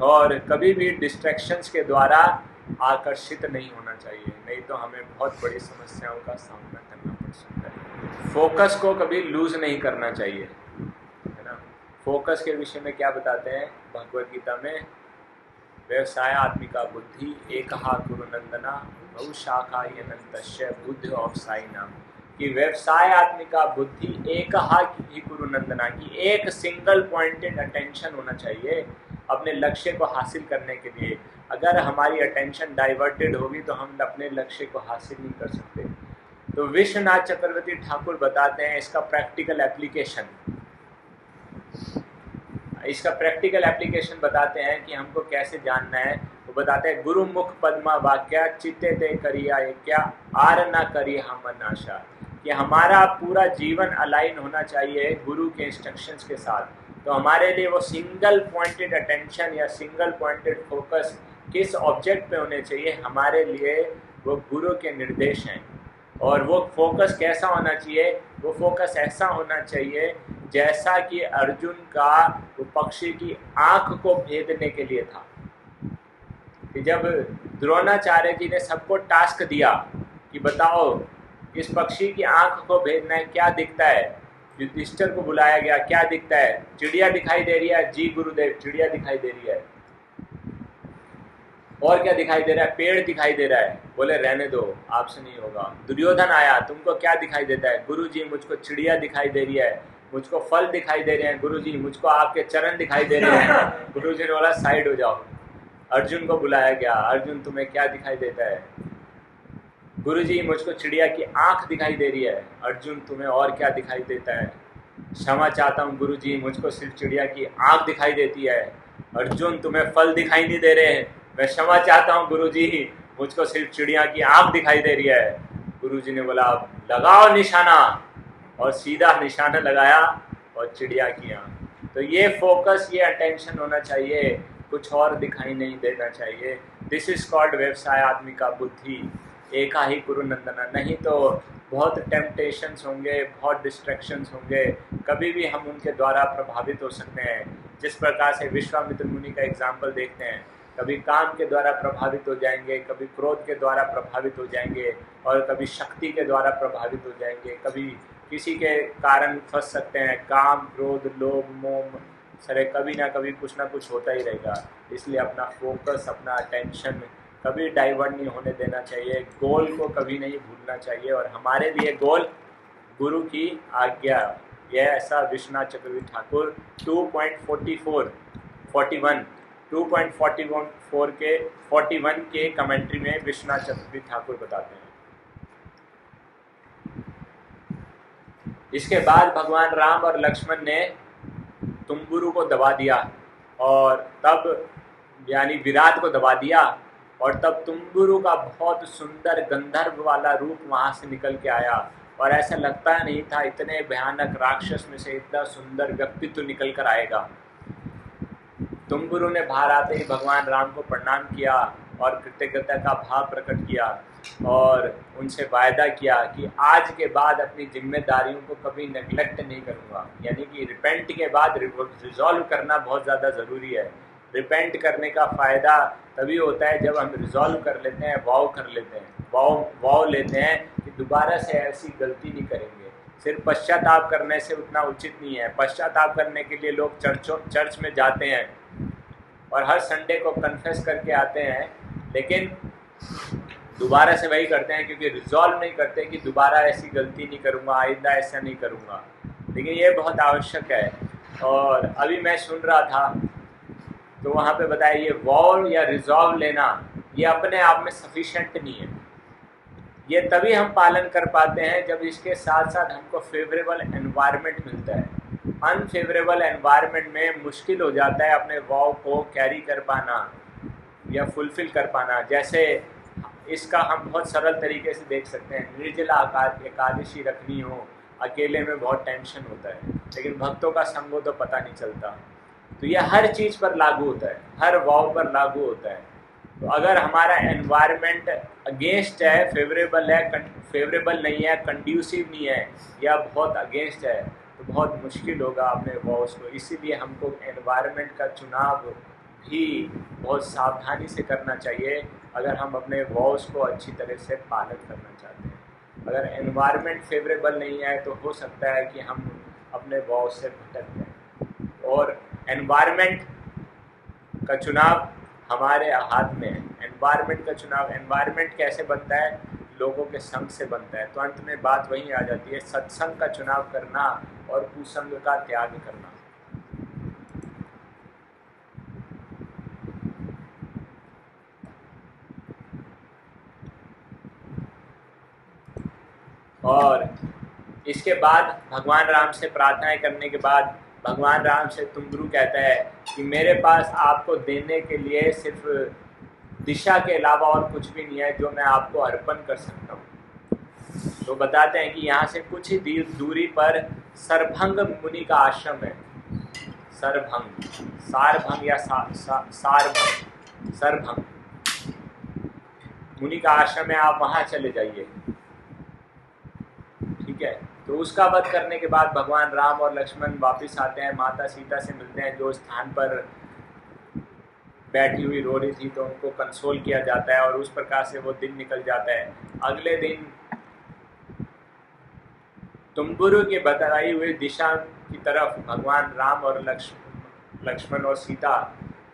और कभी भी डिस्ट्रैक्शंस के द्वारा आकर्षित नहीं होना चाहिए, नहीं तो हमें बहुत बड़ी समस्याओं का सामना करना पड़ सकता है। फोकस को कभी लूज नहीं करना चाहिए, है ना। फोकस के विषय में क्या बताते हैं भगवद गीता में? व्यवसाय आत्मिका बुद्धि एकहा कुरु नंदना बहुशाखा अनंतस्य बुद्धि ऑफ साई नाम, कि व्यवसाय आत्मिका बुद्धि एकहा ही कुरु नंदना, की एक सिंगल पॉइंटेड अटेंशन होना चाहिए अपने लक्ष्य को हासिल करने के लिए। अगर हमारी अटेंशन डाइवर्टेड होगी तो हम अपने लक्ष्य को हासिल नहीं कर सकते। तो विश्वनाथ चक्रवर्ती ठाकुर बताते हैं इसका प्रैक्टिकल एप्लीकेशन बताते हैं कि हमको कैसे जानना है। वो बताते हैं गुरु मुख पद्मा वाक्या चित्ते ते करिया क्या आर ना करिए हम आशा, कि हमारा पूरा जीवन अलाइन होना चाहिए गुरु के इंस्ट्रक्शंस के साथ। तो हमारे लिए वो सिंगल पॉइंटेड अटेंशन या सिंगल पॉइंटेड फोकस किस ऑब्जेक्ट पे होने चाहिए, हमारे लिए वो गुरु के निर्देश हैं। और वो फोकस कैसा होना चाहिए? वो फोकस ऐसा होना चाहिए जैसा कि अर्जुन का वो पक्षी की आंख को भेदने के लिए था, कि जब द्रोणाचार्य जी ने सबको टास्क दिया कि बताओ इस पक्षी की आंख को भेदना है, क्या दिखता है? युधिष्ठिर को बुलाया गया, क्या दिखता है? चिड़िया दिखाई दे रही है। जी गुरुदेव, चिड़िया दिखाई दे रही है। और क्या दिखाई दे रहा है? पेड़ दिखाई दे रहा है। बोले रहने दो, आपसे नहीं होगा। दुर्योधन आया, तुमको क्या दिखाई देता है? गुरुजी मुझको चिड़िया दिखाई दे रही है, मुझको फल दिखाई दे रहे हैं। गुरुजी मुझको आपके चरण दिखाई दे रहे हैं। गुरुजी ने बोला साइड हो जाओ। अर्जुन को बुलाया गया, अर्जुन तुम्हें क्या दिखाई देता है? गुरुजी मुझको चिड़िया की आंख दिखाई दे रही है। अर्जुन तुम्हें और क्या दिखाई देता है? क्षमा चाहता हूँ गुरुजी, मुझको सिर्फ चिड़िया की आंख दिखाई देती है। अर्जुन तुम्हें फल दिखाई नहीं दे रहे हैं। मैं क्षमा चाहता हूँ गुरुजी, मुझको सिर्फ चिड़िया की आंख दिखाई दे रही है। गुरुजी ने बोला लगाओ निशाना, और सीधा निशाना लगाया और चिड़िया की आंख। तो ये फोकस, ये अटेंशन होना चाहिए, कुछ और दिखाई नहीं देना चाहिए। दिस इज कॉल्ड व्यवसाय आत्मिका बुद्धि एका ही कुरु नंदना। नहीं तो बहुत टेम्पटेशंस होंगे, बहुत डिस्ट्रैक्शंस होंगे, कभी भी हम उनके द्वारा प्रभावित हो सकते हैं। जिस प्रकार से विश्वामित्र मुनि का एग्जाम्पल देखते हैं, कभी काम के द्वारा प्रभावित हो जाएंगे, कभी क्रोध के द्वारा प्रभावित हो जाएंगे, और कभी शक्ति के द्वारा प्रभावित हो जाएंगे, कभी किसी के कारण फंस सकते हैं। काम, क्रोध, लोभ, मोह, सरे कभी ना कभी कुछ ना कुछ होता ही रहेगा। इसलिए अपना फोकस, अपना अटेंशन कभी डाइवर्ट नहीं होने देना चाहिए, गोल को कभी नहीं भूलना चाहिए। और हमारे लिए गोल गुरु की आज्ञा, यह ऐसा विश्वनाथ चक्रवर्ती ठाकुर 2.41 के कमेंट्री में विश्वनाथ चक्रवर्ती ठाकुर बताते हैं। इसके बाद भगवान राम और लक्ष्मण ने तुम्बुरु को दबा दिया, और तब यानी विराट को दबा दिया, और तब तुम्बुरु का बहुत सुंदर गंधर्व वाला रूप वहां से निकल के आया। और ऐसा लगता नहीं था इतने भयानक राक्षस में से इतना सुंदर व्यक्तित्व निकल कर आएगा। तुम्बुरु ने बाहर आते ही भगवान राम को प्रणाम किया और कृतज्ञता का भाव प्रकट किया, और उनसे वायदा किया कि आज के बाद अपनी जिम्मेदारियों को कभी नेग्लेक्ट नहीं करूँगा। यानी कि रिपेंट के बाद रिजॉल्व करना बहुत ज़्यादा ज़रूरी है। रिपेंट करने का फ़ायदा तभी होता है जब हम रिजॉल्व कर लेते हैं, वाव कर लेते हैं, वाव लेते हैं कि दोबारा से ऐसी गलती नहीं करेंगे। सिर्फ पश्चाताप करने से उतना उचित नहीं है। पश्चाताप करने के लिए लोग चर्च में जाते हैं और हर संडे को कन्फेस करके आते हैं, लेकिन दोबारा से वही करते हैं क्योंकि रिजॉल्व नहीं करते कि दोबारा ऐसी गलती नहीं करूँगा, आइंदा ऐसा नहीं करूँगा। लेकिन ये बहुत आवश्यक है। और अभी मैं सुन रहा था तो वहाँ पे बताया ये वॉव या रिजॉल्व लेना ये अपने आप में सफिशिएंट नहीं है। ये तभी हम पालन कर पाते हैं जब इसके साथ साथ हमको फेवरेबल एनवायरनमेंट मिलता है। अनफेवरेबल एनवायरनमेंट में मुश्किल हो जाता है अपने वॉव को कैरी कर पाना या फुलफिल कर पाना। जैसे इसका हम बहुत सरल तरीके से देख सकते हैं, निर्जला एकादशी रखनी हो, अकेले में बहुत टेंशन होता है, लेकिन भक्तों का संग हो तो पता नहीं चलता। तो यह हर चीज़ पर लागू होता है, हर वाव पर लागू होता है। तो अगर हमारा एनवायरनमेंट अगेंस्ट है, फेवरेबल नहीं है, कंड्यूसिव नहीं है या बहुत अगेंस्ट है, तो बहुत मुश्किल होगा अपने वॉव्स को। इसीलिए हमको एनवायरनमेंट का चुनाव भी बहुत सावधानी से करना चाहिए अगर हम अपने वॉव्स को अच्छी तरह से पालन करना चाहते हैं। अगर एनवायरनमेंट फेवरेबल नहीं है तो हो सकता है कि हम अपने वॉव से भटक जाएं। और एनवायरनमेंट का चुनाव हमारे हाथ में है। एनवायरनमेंट कैसे बनता है? लोगों के संग से बनता है। तो अंत में बात वही आ जाती है, सत्संग का चुनाव करना और कुसंग का त्याग करना। और इसके बाद भगवान राम से प्रार्थनाएं करने के बाद भगवान राम से तुंगरू कहता है कि मेरे पास आपको देने के लिए सिर्फ दिशा के अलावा और कुछ भी नहीं है जो मैं आपको अर्पण कर सकता हूँ। तो बताते हैं कि यहाँ से कुछ ही दूरी पर सरभंग मुनि का आश्रम है। सरभंग, सारभंग या सारभंग, सरभंग मुनि का आश्रम है, आप वहाँ चले जाइए। ठीक है। तो उसका वध करने के बाद भगवान राम और लक्ष्मण वापस आते हैं, माता सीता से मिलते हैं जो स्थान पर बैठी हुई रो रही थी, तो उनको कंसोल किया जाता है और उस प्रकार से वो दिन निकल जाता है। अगले दिन तुम्बुरु के बताई हुई दिशा की तरफ भगवान राम और लक्ष्मण और सीता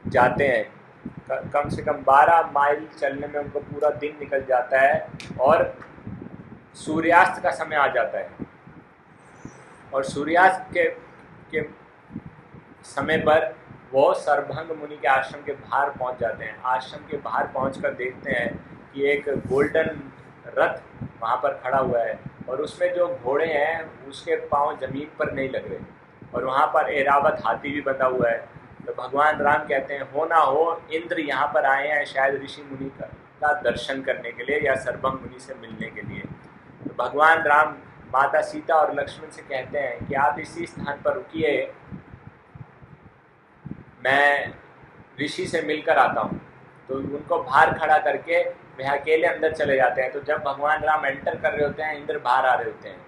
जाते हैं। कम से कम 12 माइल चलने में उनको पूरा दिन निकल जाता है और सूर्यास्त का समय आ जाता है। और सूर्यास्त के समय पर वो सरभंग मुनि के आश्रम के बाहर पहुंच जाते हैं। आश्रम के बाहर पहुंचकर देखते हैं कि एक गोल्डन रथ वहां पर खड़ा हुआ है और उसमें जो घोड़े हैं उसके पांव जमीन पर नहीं लग रहे और वहां पर ऐरावत हाथी भी बंधा हुआ है। तो भगवान राम कहते हैं हो ना हो इंद्र यहाँ पर आए हैं शायद ऋषि मुनि का दर्शन करने के लिए या सरभंग मुनि से मिलने के लिए। तो भगवान राम माता सीता और लक्ष्मण से कहते हैं कि आप इसी स्थान पर रुकिए, मैं ऋषि से मिलकर आता हूँ। तो उनको बाहर खड़ा करके वे अकेले अंदर चले जाते हैं। तो जब भगवान राम एंटर कर रहे होते हैं, इंद्र बाहर आ रहे होते हैं,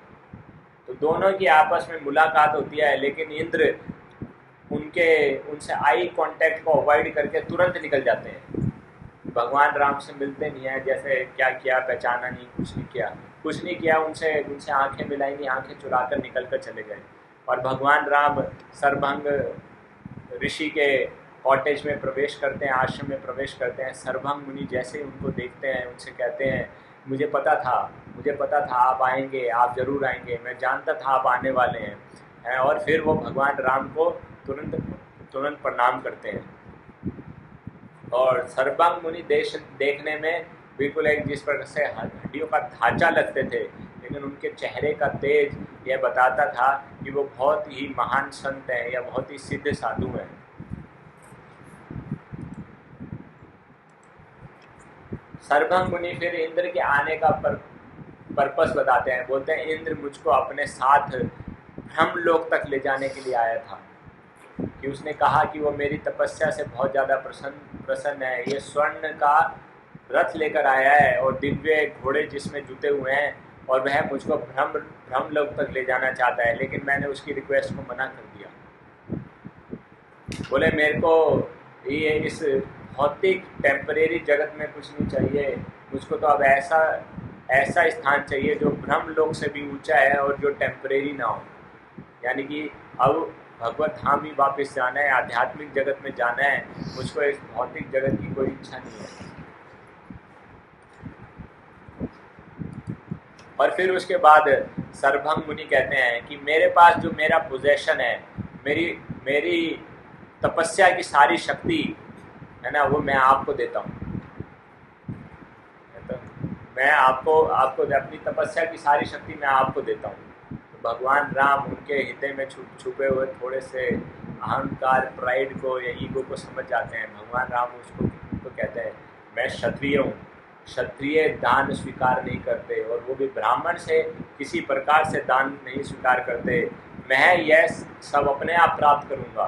तो दोनों की आपस में मुलाकात होती है, लेकिन इंद्र उनसे आई कांटेक्ट को अवॉइड करके तुरंत निकल जाते हैं। भगवान राम से मिलते नहीं है, जैसे क्या किया पहचाना नहीं, कुछ नहीं किया, उनसे आंखें मिलाई नहीं, आंखें चुराकर निकल कर चले गए। और भगवान राम सरभंग ऋषि के कॉटेज में प्रवेश करते हैं, आश्रम में प्रवेश करते हैं। सरभंग मुनि जैसे ही उनको देखते हैं उनसे कहते हैं मुझे पता था आप आएंगे, आप जरूर आएंगे, मैं जानता था आप आने वाले हैं। और फिर वो भगवान राम को तुरंत प्रणाम करते हैं। और सरभंग मुनि देखने में बिल्कुल एक जिस प्रकार से हड्डियों का ढांचा लगते थे, लेकिन उनके चेहरे का तेज यह बताता था कि वो बहुत ही महान संत हैं या बहुत ही सिद्ध साधु हैं। सरभंग मुनि फिर इंद्र के आने का पर्पस बताते हैं। बोलते हैं इंद्र मुझको अपने साथ ब्रह्मलोक तक ले जाने के लिए आया था, कि उसने कहा कि वो मेरी तपस्या से बहुत ज़्यादा प्रसन्न है। ये स्वर्ण का रथ लेकर आया है और दिव्य घोड़े जिसमें जुटे हुए हैं, और वह मुझको ब्रह्मलोक तक ले जाना चाहता है, लेकिन मैंने उसकी रिक्वेस्ट को मना कर दिया। बोले मेरे को ये इस भौतिक टेम्परेरी जगत में कुछ नहीं चाहिए, मुझको तो अब ऐसा स्थान चाहिए जो ब्रह्मलोक से भी ऊंचा है और जो टेम्परेरी ना हो। यानी कि अब भगवत धाम ही वापस जाना है, आध्यात्मिक जगत में जाना है, मुझको इस भौतिक जगत की कोई इच्छा नहीं है। और फिर उसके बाद सरभंग मुनि कहते हैं कि मेरे पास जो मेरा पोजेशन है, मेरी तपस्या की सारी शक्ति है ना वो मैं आपको देता हूँ। तो मैं आपको अपनी तपस्या की सारी शक्ति मैं आपको देता हूँ। तो भगवान राम उनके हृदय में छुपे हुए थोड़े से अहंकार, प्राइड को या ईगो को समझ जाते हैं। भगवान राम उसको कहते हैं मैं क्षत्रिय हूँ, क्षत्रिय दान स्वीकार नहीं करते, और वो भी ब्राह्मण से किसी प्रकार से दान नहीं स्वीकार करते। मैं यह सब अपने आप प्राप्त करूँगा।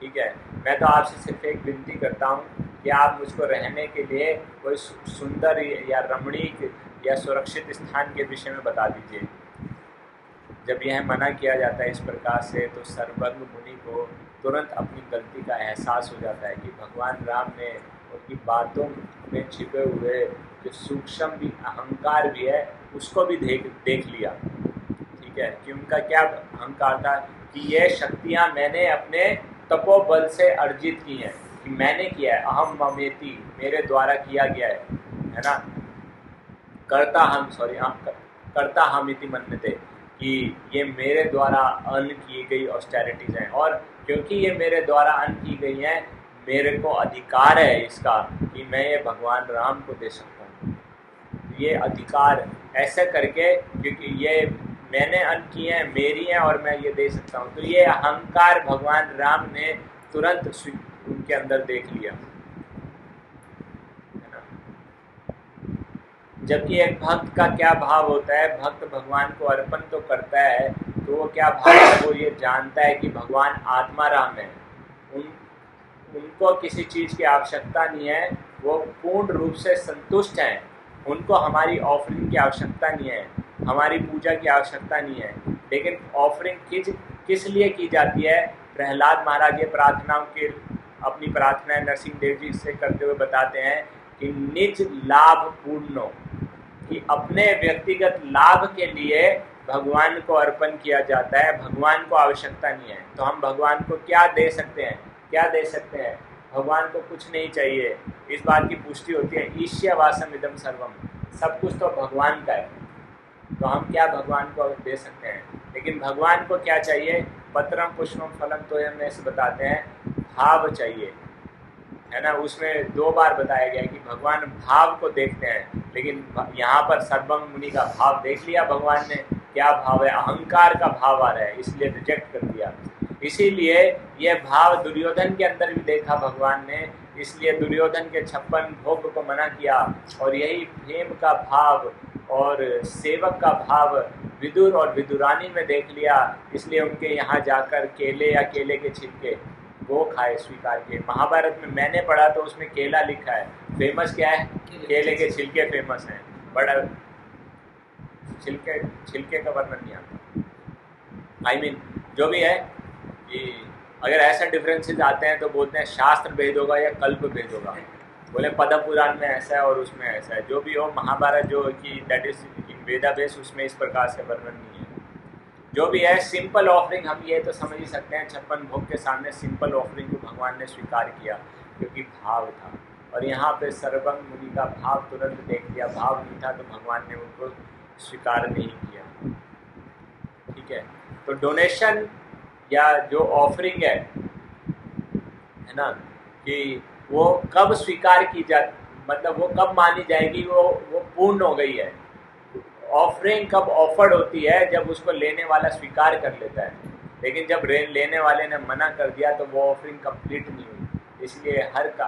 ठीक है, मैं तो आपसे सिर्फ एक विनती करता हूँ कि आप मुझको रहने के लिए कोई सुंदर या रमणीक या सुरक्षित स्थान के विषय में बता दीजिए। जब यह मना किया जाता है इस प्रकार से तो सर्वज्ञ मुनि को तुरंत अपनी गलती का एहसास हो जाता है कि भगवान राम ने उनकी बातों में छिपे हुए जो सूक्ष्म भी अहंकार भी है उसको भी देख लिया। ठीक है, कि उनका क्या अहंकार था कि ये शक्तियाँ मैंने अपने तपोबल से अर्जित की हैं, कि मैंने किया है, अहम ममेति, मेरे द्वारा किया गया है ना। करता हम इति मन्यते, कि ये मेरे द्वारा अर्न की गई ऑस्टेरिटीज हैं, और क्योंकि ये मेरे द्वारा अर्न की गई हैं मेरे को अधिकार है इसका कि मैं ये भगवान राम को दे सकता हूँ। ये अधिकार ऐसे करके, क्योंकि ये मैंने अर्न किए हैं, मेरी हैं और मैं ये दे सकता हूँ, तो ये अहंकार भगवान राम ने तुरंत उनके अंदर देख लिया, है ना। जबकि एक भक्त का क्या भाव होता है, भक्त भगवान को अर्पण तो करता है, तो वो क्या भाव है, वो ये जानता है कि भगवान आत्मा राम है, उनको किसी चीज़ की आवश्यकता नहीं है, वो पूर्ण रूप से संतुष्ट हैं, उनको हमारी ऑफरिंग की आवश्यकता नहीं है, हमारी पूजा की आवश्यकता नहीं है। लेकिन ऑफरिंग किस लिए की जाती है? प्रहलाद महाराज ये प्रार्थनाओं के अपनी प्रार्थनाएं नरसिंह देव जी से करते हुए बताते हैं कि निज लाभ पूर्णो, कि अपने व्यक्तिगत लाभ के लिए भगवान को अर्पण किया जाता है, भगवान को आवश्यकता नहीं है। तो हम भगवान को क्या दे सकते हैं? भगवान को कुछ नहीं चाहिए। इस बात की पुष्टि होती है ईश्यवासम इदम सर्वम, सब कुछ तो भगवान का है, तो हम क्या भगवान को दे सकते हैं? लेकिन भगवान को क्या चाहिए? पत्रम पुष्पम फलम तोयम में से बताते हैं भाव चाहिए, है ना। उसमें 2 बार बताया गया कि भगवान भाव को देखते हैं, लेकिन यहाँ पर सर्वज्ञ मुनि का भाव देख लिया भगवान ने। क्या भाव है? अहंकार का भाव आ रहा है, इसलिए रिजेक्ट कर दिया। इसीलिए यह भाव दुर्योधन के अंदर भी देखा भगवान ने, इसलिए दुर्योधन के 56 भोग को मना किया। और यही प्रेम का भाव और सेवक का भाव विदुर और विदुरानी में देख लिया, इसलिए उनके यहाँ जाकर केले या केले के छिलके वो खाए, स्वीकार किए। महाभारत में मैंने पढ़ा तो उसमें केला लिखा है, फेमस क्या है? केले के छिलके फेमस हैं, बड़ा छिलके का वर्णन नहीं आता। I mean, जो भी है कि अगर ऐसा डिफरेंसेस आते हैं तो बोलते हैं शास्त्र भेद होगा या कल्प भेद होगा। बोले पद्म पुराण में ऐसा है और उसमें ऐसा है। जो भी हो, महाभारत जो कि that is in Veda base, उसमें इस प्रकार से वर्णन नहीं है। जो भी है सिंपल ऑफरिंग, हम ये तो समझ ही सकते हैं 56 भोग के सामने सिंपल ऑफरिंग को भगवान ने स्वीकार किया क्योंकि भाव था। और यहाँ पे सर्वज्ञ मुनि का भाव तुरंत देख लिया, भाव नहीं था तो भगवान ने उनको स्वीकार नहीं किया। ठीक है, तो डोनेशन या जो ऑफरिंग है ना, कि वो कब स्वीकार की मतलब वो कब मानी जाएगी, वो पूर्ण हो गई है। ऑफरिंग कब ऑफर्ड होती है? जब उसको लेने वाला स्वीकार कर लेता है। लेकिन जब लेने वाले ने मना कर दिया तो वो ऑफरिंग कंप्लीट नहीं हुई। इसलिए हर का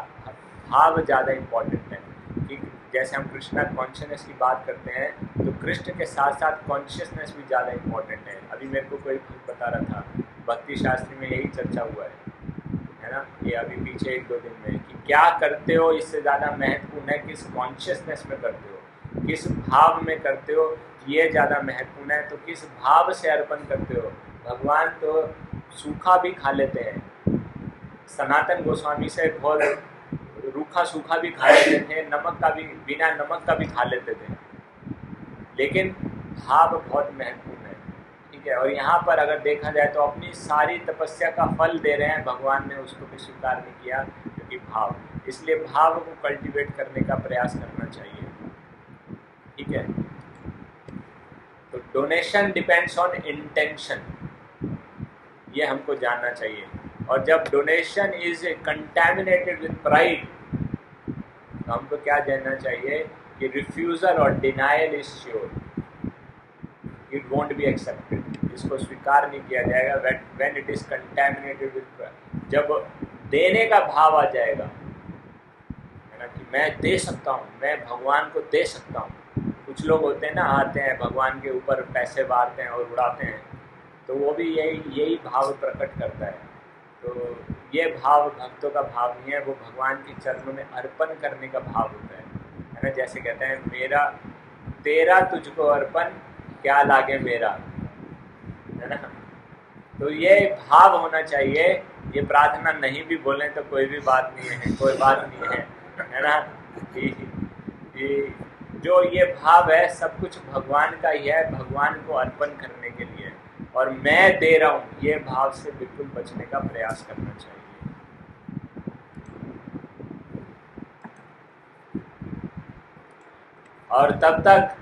भाव ज़्यादा इम्पोर्टेंट है। कि जैसे हम कृष्णा कॉन्शियसनेस की बात करते हैं तो कृष्ण के साथ साथ कॉन्शियसनेस भी ज़्यादा इम्पोर्टेंट है। अभी मेरे को कोई बता रहा था, भक्ति शास्त्री में यही चर्चा हुआ है ना, ये अभी पीछे 1-2 दिन में, कि क्या करते हो इससे ज़्यादा महत्वपूर्ण है किस कॉन्शियसनेस में करते हो, किस भाव में करते हो, ये ज़्यादा महत्वपूर्ण है। तो किस भाव से अर्पण करते हो? भगवान तो सूखा भी खा लेते हैं, सनातन गोस्वामी से घोर रूखा सूखा भी खा लेते थे, नमक का भी, बिना नमक का भी खा लेते थे, लेकिन भाव बहुत महत्वपूर्ण है। ठीक है, और यहाँ पर अगर देखा जाए तो अपनी सारी तपस्या का फल दे रहे हैं भगवान ने, उसको भी स्वीकार नहीं किया क्योंकि भाव। इसलिए भाव को कल्टीवेट करने का प्रयास करना चाहिए। ठीक है, तो डोनेशन डिपेंड्स ऑन इंटेंशन, ये हमको जानना चाहिए। और जब donation is contaminated with pride, तो हमको क्या जानना चाहिए कि रिफ्यूजल और denial is sure, it won't be accepted, इसको स्वीकार नहीं किया जाएगा when it is contaminated with pride. जब देने का भाव आ जाएगा, है ना, कि मैं दे सकता हूँ, मैं भगवान को दे सकता हूँ। कुछ लोग होते हैं ना, आते हैं भगवान के ऊपर पैसे बांटते हैं और उड़ाते हैं, तो वो भी यही भाव प्रकट करता है। तो ये भाव भक्तों का भाव नहीं है, वो भगवान के चरणों में अर्पण करने का भाव होता है ना। जैसे कहते हैं, मेरा तेरा तुझको अर्पण, क्या लागे मेरा, है ना। तो ये भाव होना चाहिए। ये प्रार्थना नहीं भी बोले तो कोई भी बात नहीं है, कोई बात नहीं है ना। कि जो ये भाव है सब कुछ भगवान का ही है, भगवान को अर्पण करने के लिए, और मैं दे रहा हूँ, ये भाव से बिल्कुल बचने का प्रयास करना चाहिए। और तब तक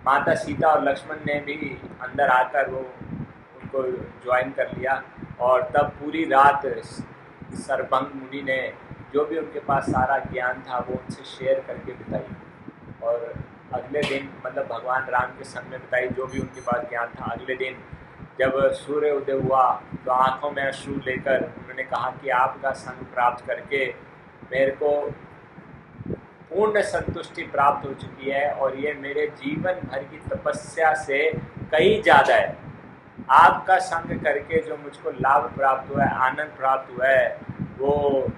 माता सीता और लक्ष्मण ने भी अंदर आकर वो उनको ज्वाइन कर लिया, और तब पूरी रात सरभंग मुनि ने जो भी उनके पास सारा ज्ञान था वो उनसे शेयर करके बिताई। और अगले दिन मतलब भगवान राम के संग में बिताई जो भी उनके पास ज्ञान था। अगले दिन जब सूर्य उदय हुआ तो आंखों में अश्रु लेकर उन्होंने कहा कि आपका संग प्राप्त करके मेरे को पूर्ण संतुष्टि प्राप्त हो चुकी है, और ये मेरे जीवन भर की तपस्या से कई ज़्यादा है। आपका संग करके जो मुझको लाभ प्राप्त हुआ है, आनंद प्राप्त हुआ है, वो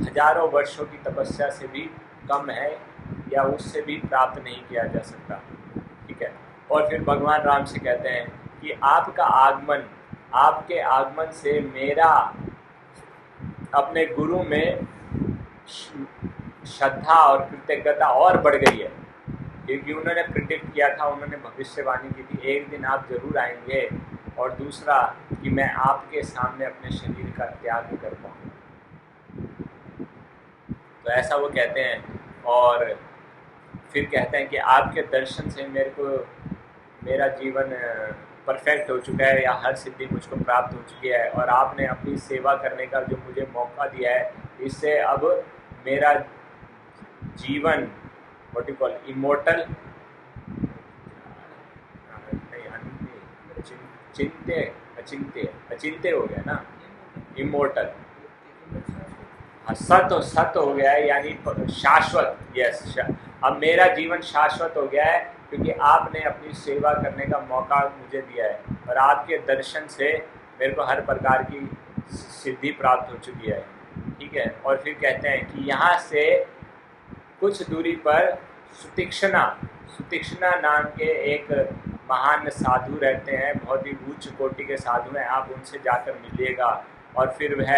हजारों वर्षों की तपस्या से भी कम है, या उससे भी प्राप्त नहीं किया जा सकता। ठीक है। और फिर भगवान राम से कहते हैं कि आपका आगमन, आपके आगमन से मेरा अपने गुरु में श्रद्धा और कृतज्ञता और बढ़ गई है, क्योंकि उन्होंने प्रिडिक्ट किया था, उन्होंने भविष्यवाणी की थी, एक दिन आप जरूर आएंगे। और दूसरा कि मैं आपके सामने अपने शरीर का त्याग कर पाऊँ। तो ऐसा वो कहते हैं। और फिर कहते हैं कि आपके दर्शन से मेरे को मेरा जीवन परफेक्ट हो चुका है, या हर सिद्धि मुझको प्राप्त हो चुकी है, और आपने अपनी सेवा करने का जो मुझे मौका दिया है, इससे अब मेरा जीवन व्हाट यू कॉल इमोर्टल, अचिंत्य हो गया ना, इमोर्टल, सत हो गया है, यानी शाश्वत। यस, अब मेरा जीवन शाश्वत हो गया है, क्योंकि आपने अपनी सेवा करने का मौका मुझे दिया है, और आपके दर्शन से मेरे को हर प्रकार की सिद्धि प्राप्त हो चुकी है। ठीक है। और फिर कहते हैं कि यहाँ से कुछ दूरी पर सुतीक्ष्णा नाम के एक महान साधु रहते हैं, बहुत ही उच्च कोटि के साधु हैं, आप उनसे जाकर मिलिएगा। और फिर वह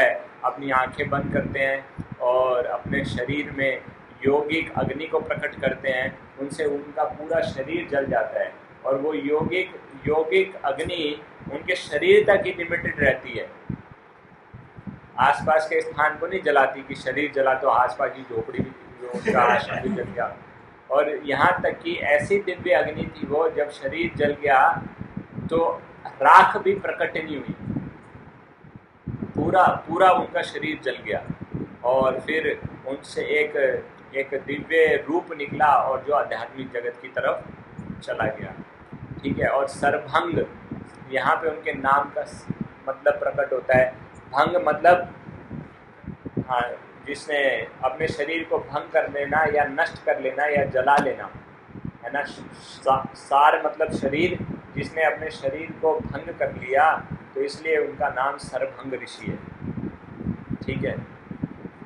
अपनी आंखें बंद करते हैं और अपने शरीर में यौगिक अग्नि को प्रकट करते हैं, उनसे उनका पूरा शरीर जल जाता है, और वो यौगिक अग्नि उनके शरीर तक ही लिमिटेड रहती है, आसपास के स्थान को नहीं जलाती कि शरीर जला तो आसपास की झोपड़ी भी, उनका आश्रम भी जल गया। और यहाँ तक कि ऐसी दिव्य अग्नि थी वो, जब शरीर जल गया तो राख भी प्रकट नहीं हुई, पूरा उनका शरीर जल गया। और फिर उनसे एक दिव्य रूप निकला, और जो आध्यात्मिक जगत की तरफ चला गया। ठीक है। और सरभंग, यहाँ पे उनके नाम का मतलब प्रकट होता है। भंग मतलब, हाँ, जिसने अपने शरीर को भंग कर लेना, या नष्ट कर लेना, या जला लेना, है ना। सार मतलब शरीर, जिसने अपने शरीर को भंग कर लिया, तो इसलिए उनका नाम सरभंग ऋषि है। ठीक है।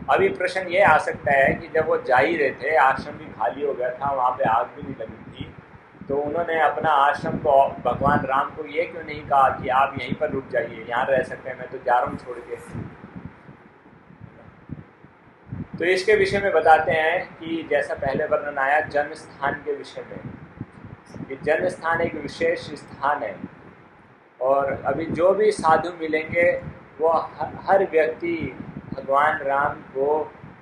अभी प्रश्न ये आ सकता है कि जब वो जा ही रहे थे, आश्रम भी खाली हो गया था, वहाँ पे आग भी नहीं लगी थी, तो उन्होंने अपना आश्रम को भगवान राम को ये क्यों नहीं कहा कि आप यहीं पर रुक जाइए, यहाँ रह सकते हैं, मैं तो जा रहा हूँ छोड़ के। तो इसके विषय में बताते हैं कि जैसा पहले वर्णन आया जन्म स्थान के विषय में, कि जन्म स्थान एक विशेष स्थान है, और अभी जो भी साधु मिलेंगे वो हर व्यक्ति भगवान राम को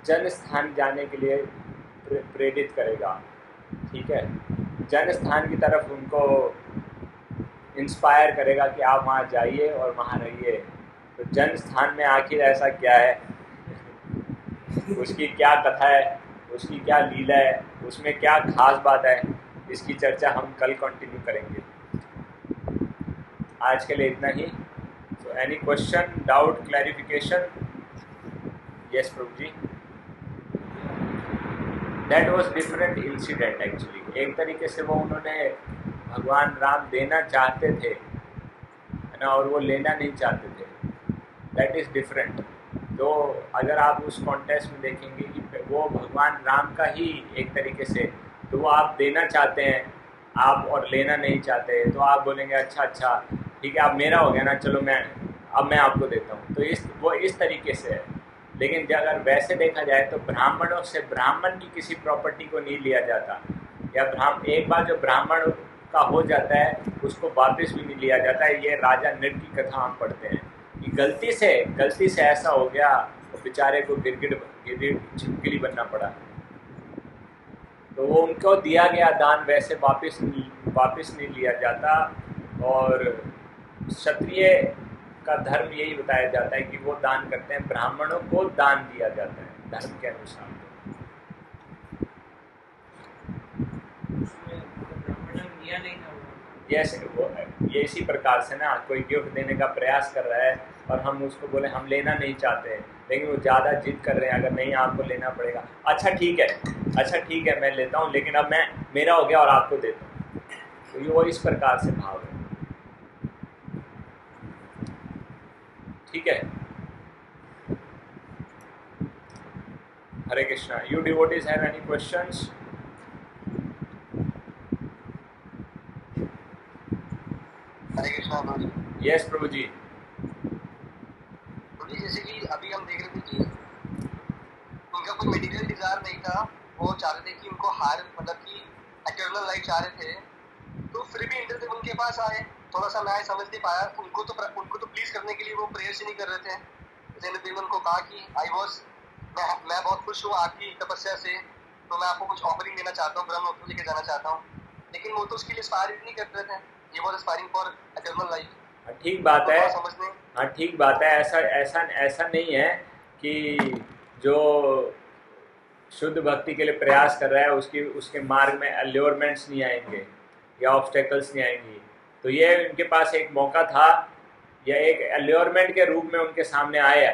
जन्म स्थान जाने के लिए प्रेरित करेगा। ठीक है। जन्म स्थान की तरफ उनको इंस्पायर करेगा कि आप वहाँ जाइए और वहाँ रहिए। तो जन्म स्थान में आखिर ऐसा क्या है, उसकी क्या कथा है, उसकी क्या लीला है, उसमें क्या खास बात है, इसकी चर्चा हम कल कंटिन्यू करेंगे। आज के लिए इतना ही। So any question, doubt, clarification? Yes Prabhu ji. That was different incident actually. एक तरीके से वो उन्होंने भगवान राम देना चाहते थे है ना, और वो लेना नहीं चाहते थे। That is different. तो अगर आप उस कॉन्टेक्स्ट में देखेंगे कि वो भगवान राम का ही एक तरीके से, तो वो आप देना चाहते हैं आप और लेना नहीं चाहते, तो आप बोलेंगे अच्छा अच्छा ठीक है, अब मेरा हो गया ना, चलो अब मैं आपको देता हूँ। तो वो इस तरीके से है। लेकिन अगर वैसे देखा जाए तो ब्राह्मणों से ब्राह्मण की किसी प्रॉपर्टी को नहीं लिया जाता, या एक बार जो ब्राह्मण का हो जाता है उसको वापस भी नहीं लिया जाता है। ये राजा नृग की कथा हम पढ़ते हैं कि गलती से ऐसा हो गया, तो बेचारे को गिरगिट छिपकली बनना पड़ा। तो वो उनको दिया गया दान वैसे वापस नहीं लिया जाता। और क्षत्रिय का धर्म यही बताया जाता है कि वो दान करते हैं, ब्राह्मणों को दान दिया जाता है धर्म के अनुसार। ये इसी प्रकार से ना, कोई गिफ्ट देने का प्रयास कर रहा है और हम उसको बोले हम लेना नहीं चाहते, लेकिन वो ज़्यादा जिद कर रहे हैं, अगर नहीं आपको लेना पड़ेगा, अच्छा ठीक है मैं लेता हूँ, लेकिन अब मेरा हो गया और आपको देता हूँ। तो ये वो इस प्रकार से भाव है। ठीक है, Hare Krishna. You devotees have any questions? Hare Krishna Prabhu ji. Yes Prabhu ji. Prabhu ji, जैसे कि अभी हम देख रहे थे कि उनका कोई मेडिकल डिजायर नहीं था, वो चाह रहे थे कि उनको हायर मतलब कि एटर्नल लाइफ चाह रहे थे, तो फिर भी इंद्रदेव उनके पास आए। थोड़ा सा मैं समझ नहीं पाया, उनको तो प्लीज करने के लिए वो प्रेयर से नहीं कर रहे थे। इंद्रदेव ने उनको कहा कि मैं बहुत खुश हूँ आपकी तपस्या से, तो मैं आपको कुछ ऑफरिंग देना चाहता हूँ, ब्रह्मलोक लेके जाना चाहता हूँ। लेकिन वो तो उसके लिए एस्पायर नहीं कर रहे थे, ये was aspiring for eternal life. ठीक बात है। समझने हाँ ठीक बात है। ऐसा नहीं है कि जो शुद्ध भक्ति के लिए प्रयास कर रहा है उसके मार्ग में अल्योरमेंट्स नहीं आएंगे या ऑब्स्टेकल्स नहीं आएंगी। तो ये उनके पास एक मौका था, या एक अल्योरमेंट के रूप में उनके सामने आया।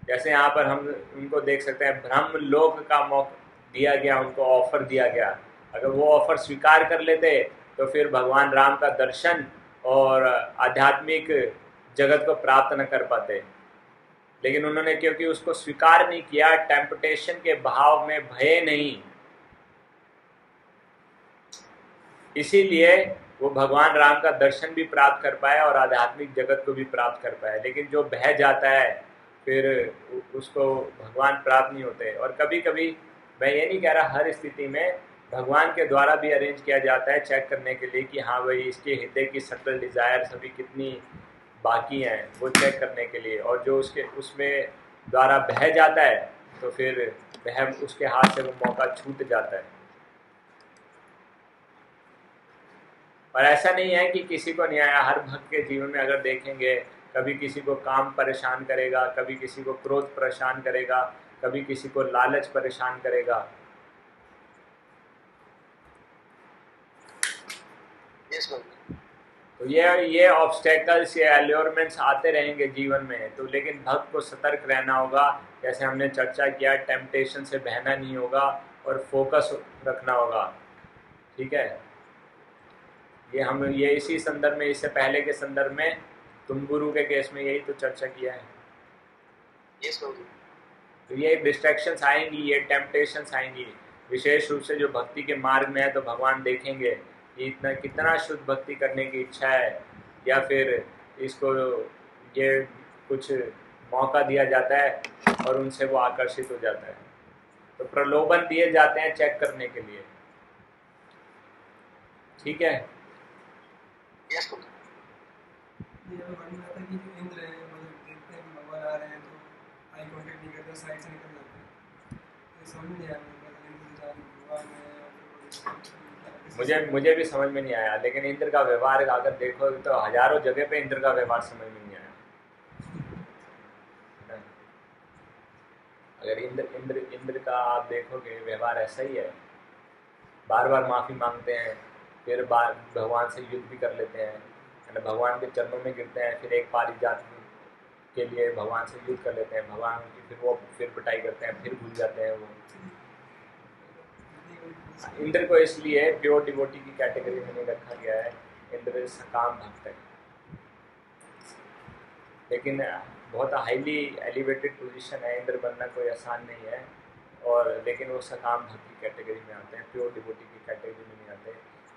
जैसे यहाँ पर हम उनको देख सकते हैं, ब्रह्म लोक का मौका दिया गया, उनको ऑफर दिया गया। अगर वो ऑफर स्वीकार कर लेते तो फिर भगवान राम का दर्शन और आध्यात्मिक जगत को प्राप्त न कर पाते। लेकिन उन्होंने क्योंकि उसको स्वीकार नहीं किया, टेम्पटेशन के भाव में भय नहीं, इसीलिए वो भगवान राम का दर्शन भी प्राप्त कर पाए और आध्यात्मिक जगत को भी प्राप्त कर पाए। लेकिन जो बह जाता है फिर उसको भगवान प्राप्त नहीं होते। और कभी कभी, मैं ये नहीं कह रहा हर स्थिति में, भगवान के द्वारा भी अरेंज किया जाता है चेक करने के लिए कि हाँ भाई इसके हृदय की सटल डिज़ायर्स अभी कितनी बाकी हैं, वो चेक करने के लिए। और जो उसमें द्वारा बह जाता है तो फिर वह उसके हाथ से वो मौका छूट जाता है। और ऐसा नहीं है कि किसी को नहीं आया। हर भक्त के जीवन में अगर देखेंगे, कभी किसी को काम परेशान करेगा, कभी किसी को क्रोध परेशान करेगा, कभी किसी को लालच परेशान करेगा। तो ये ऑब्स्टेकल्स, ये अल्योरमेंट्स आते रहेंगे जीवन में। तो लेकिन भक्त को सतर्क रहना होगा, जैसे हमने चर्चा किया, टेम्पटेशन से बहना नहीं होगा और फोकस रखना होगा। ठीक है, ये इसी संदर्भ में, इससे पहले के संदर्भ में तुम गुरु के केस में यही तो चर्चा किया है। तो ये डिस्ट्रैक्शंस आएंगी, ये टेम्पटेशंस आएंगी। विशेष रूप से जो भक्ति के मार्ग में है तो भगवान देखेंगे कि कितना शुद्ध भक्ति करने की इच्छा है, या फिर इसको ये कुछ मौका दिया जाता है और उनसे वो आकर्षित हो जाता है। तो प्रलोभन दिए जाते हैं चेक करने के लिए। ठीक है। मुझे भी समझ में नहीं आया, लेकिन इंद्र का व्यवहार अगर देखो तो हजारों जगह पे इंद्र का व्यवहार समझ में नहीं आया। अगर इंद्र का आप देखोगे व्यवहार ऐसा ही है, बार बार माफ़ी मांगते हैं, फिर भगवान से युद्ध भी कर लेते हैं, भगवान के चरणों में गिरते हैं, फिर एक पारिजात के लिए भगवान से युद्ध कर लेते हैं, भगवान की फिर पिटाई करते हैं, फिर भूल जाते हैं वो। इंद्र को इसलिए प्योर डिवोटी की कैटेगरी में नहीं रखा गया है, इंद्र सकाम भक्त है, लेकिन बहुत हाईली एलिवेटेड पोजीशन है, इंद्र बनना कोई आसान नहीं है, और लेकिन वो सकाम भक्त की कैटेगरी में आते हैं, प्योर डिवोटी की कैटेगरी में नहीं आते।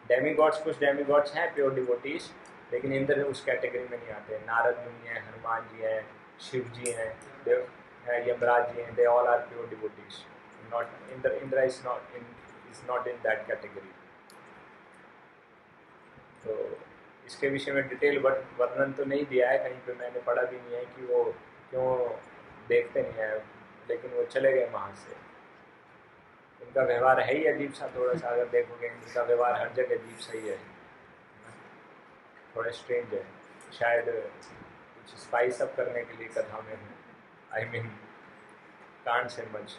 डेमीगॉड्स, कुछ डेमीगॉड्स हैं प्योर डिवोटीज, लेकिन इंद्र उस कैटेगरी में नहीं आते। नारद मुनि हैं, हनुमान जी हैं, शिव जी हैं, देव यमराज जी हैं, they all are pure devotees, not Indra is not in that category. तो इसके विषय में डिटेल वर्णन तो नहीं दिया है कहीं पे, मैंने पढ़ा भी नहीं है कि वो क्यों देखते नहीं है, लेकिन वो चले गए वहाँ से। उनका व्यवहार है ही अजीब सा थोड़ा सा, अगर देखोगे इनका व्यवहार हर जगह अजीब सा ही है, थोड़ा स्ट्रेंज है, शायद कुछ स्पाइस अप करने के लिए कथा में, I mean can't say much.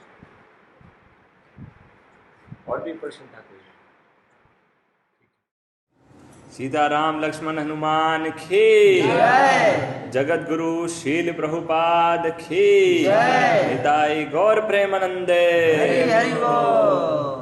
और भी प्रश्न था कुछ? सीताराम लक्ष्मण हनुमान की जय, जगत गुरु शील प्रभुपाद की जय, निताई गौर प्रेमानंदे। हरि हरि बोल।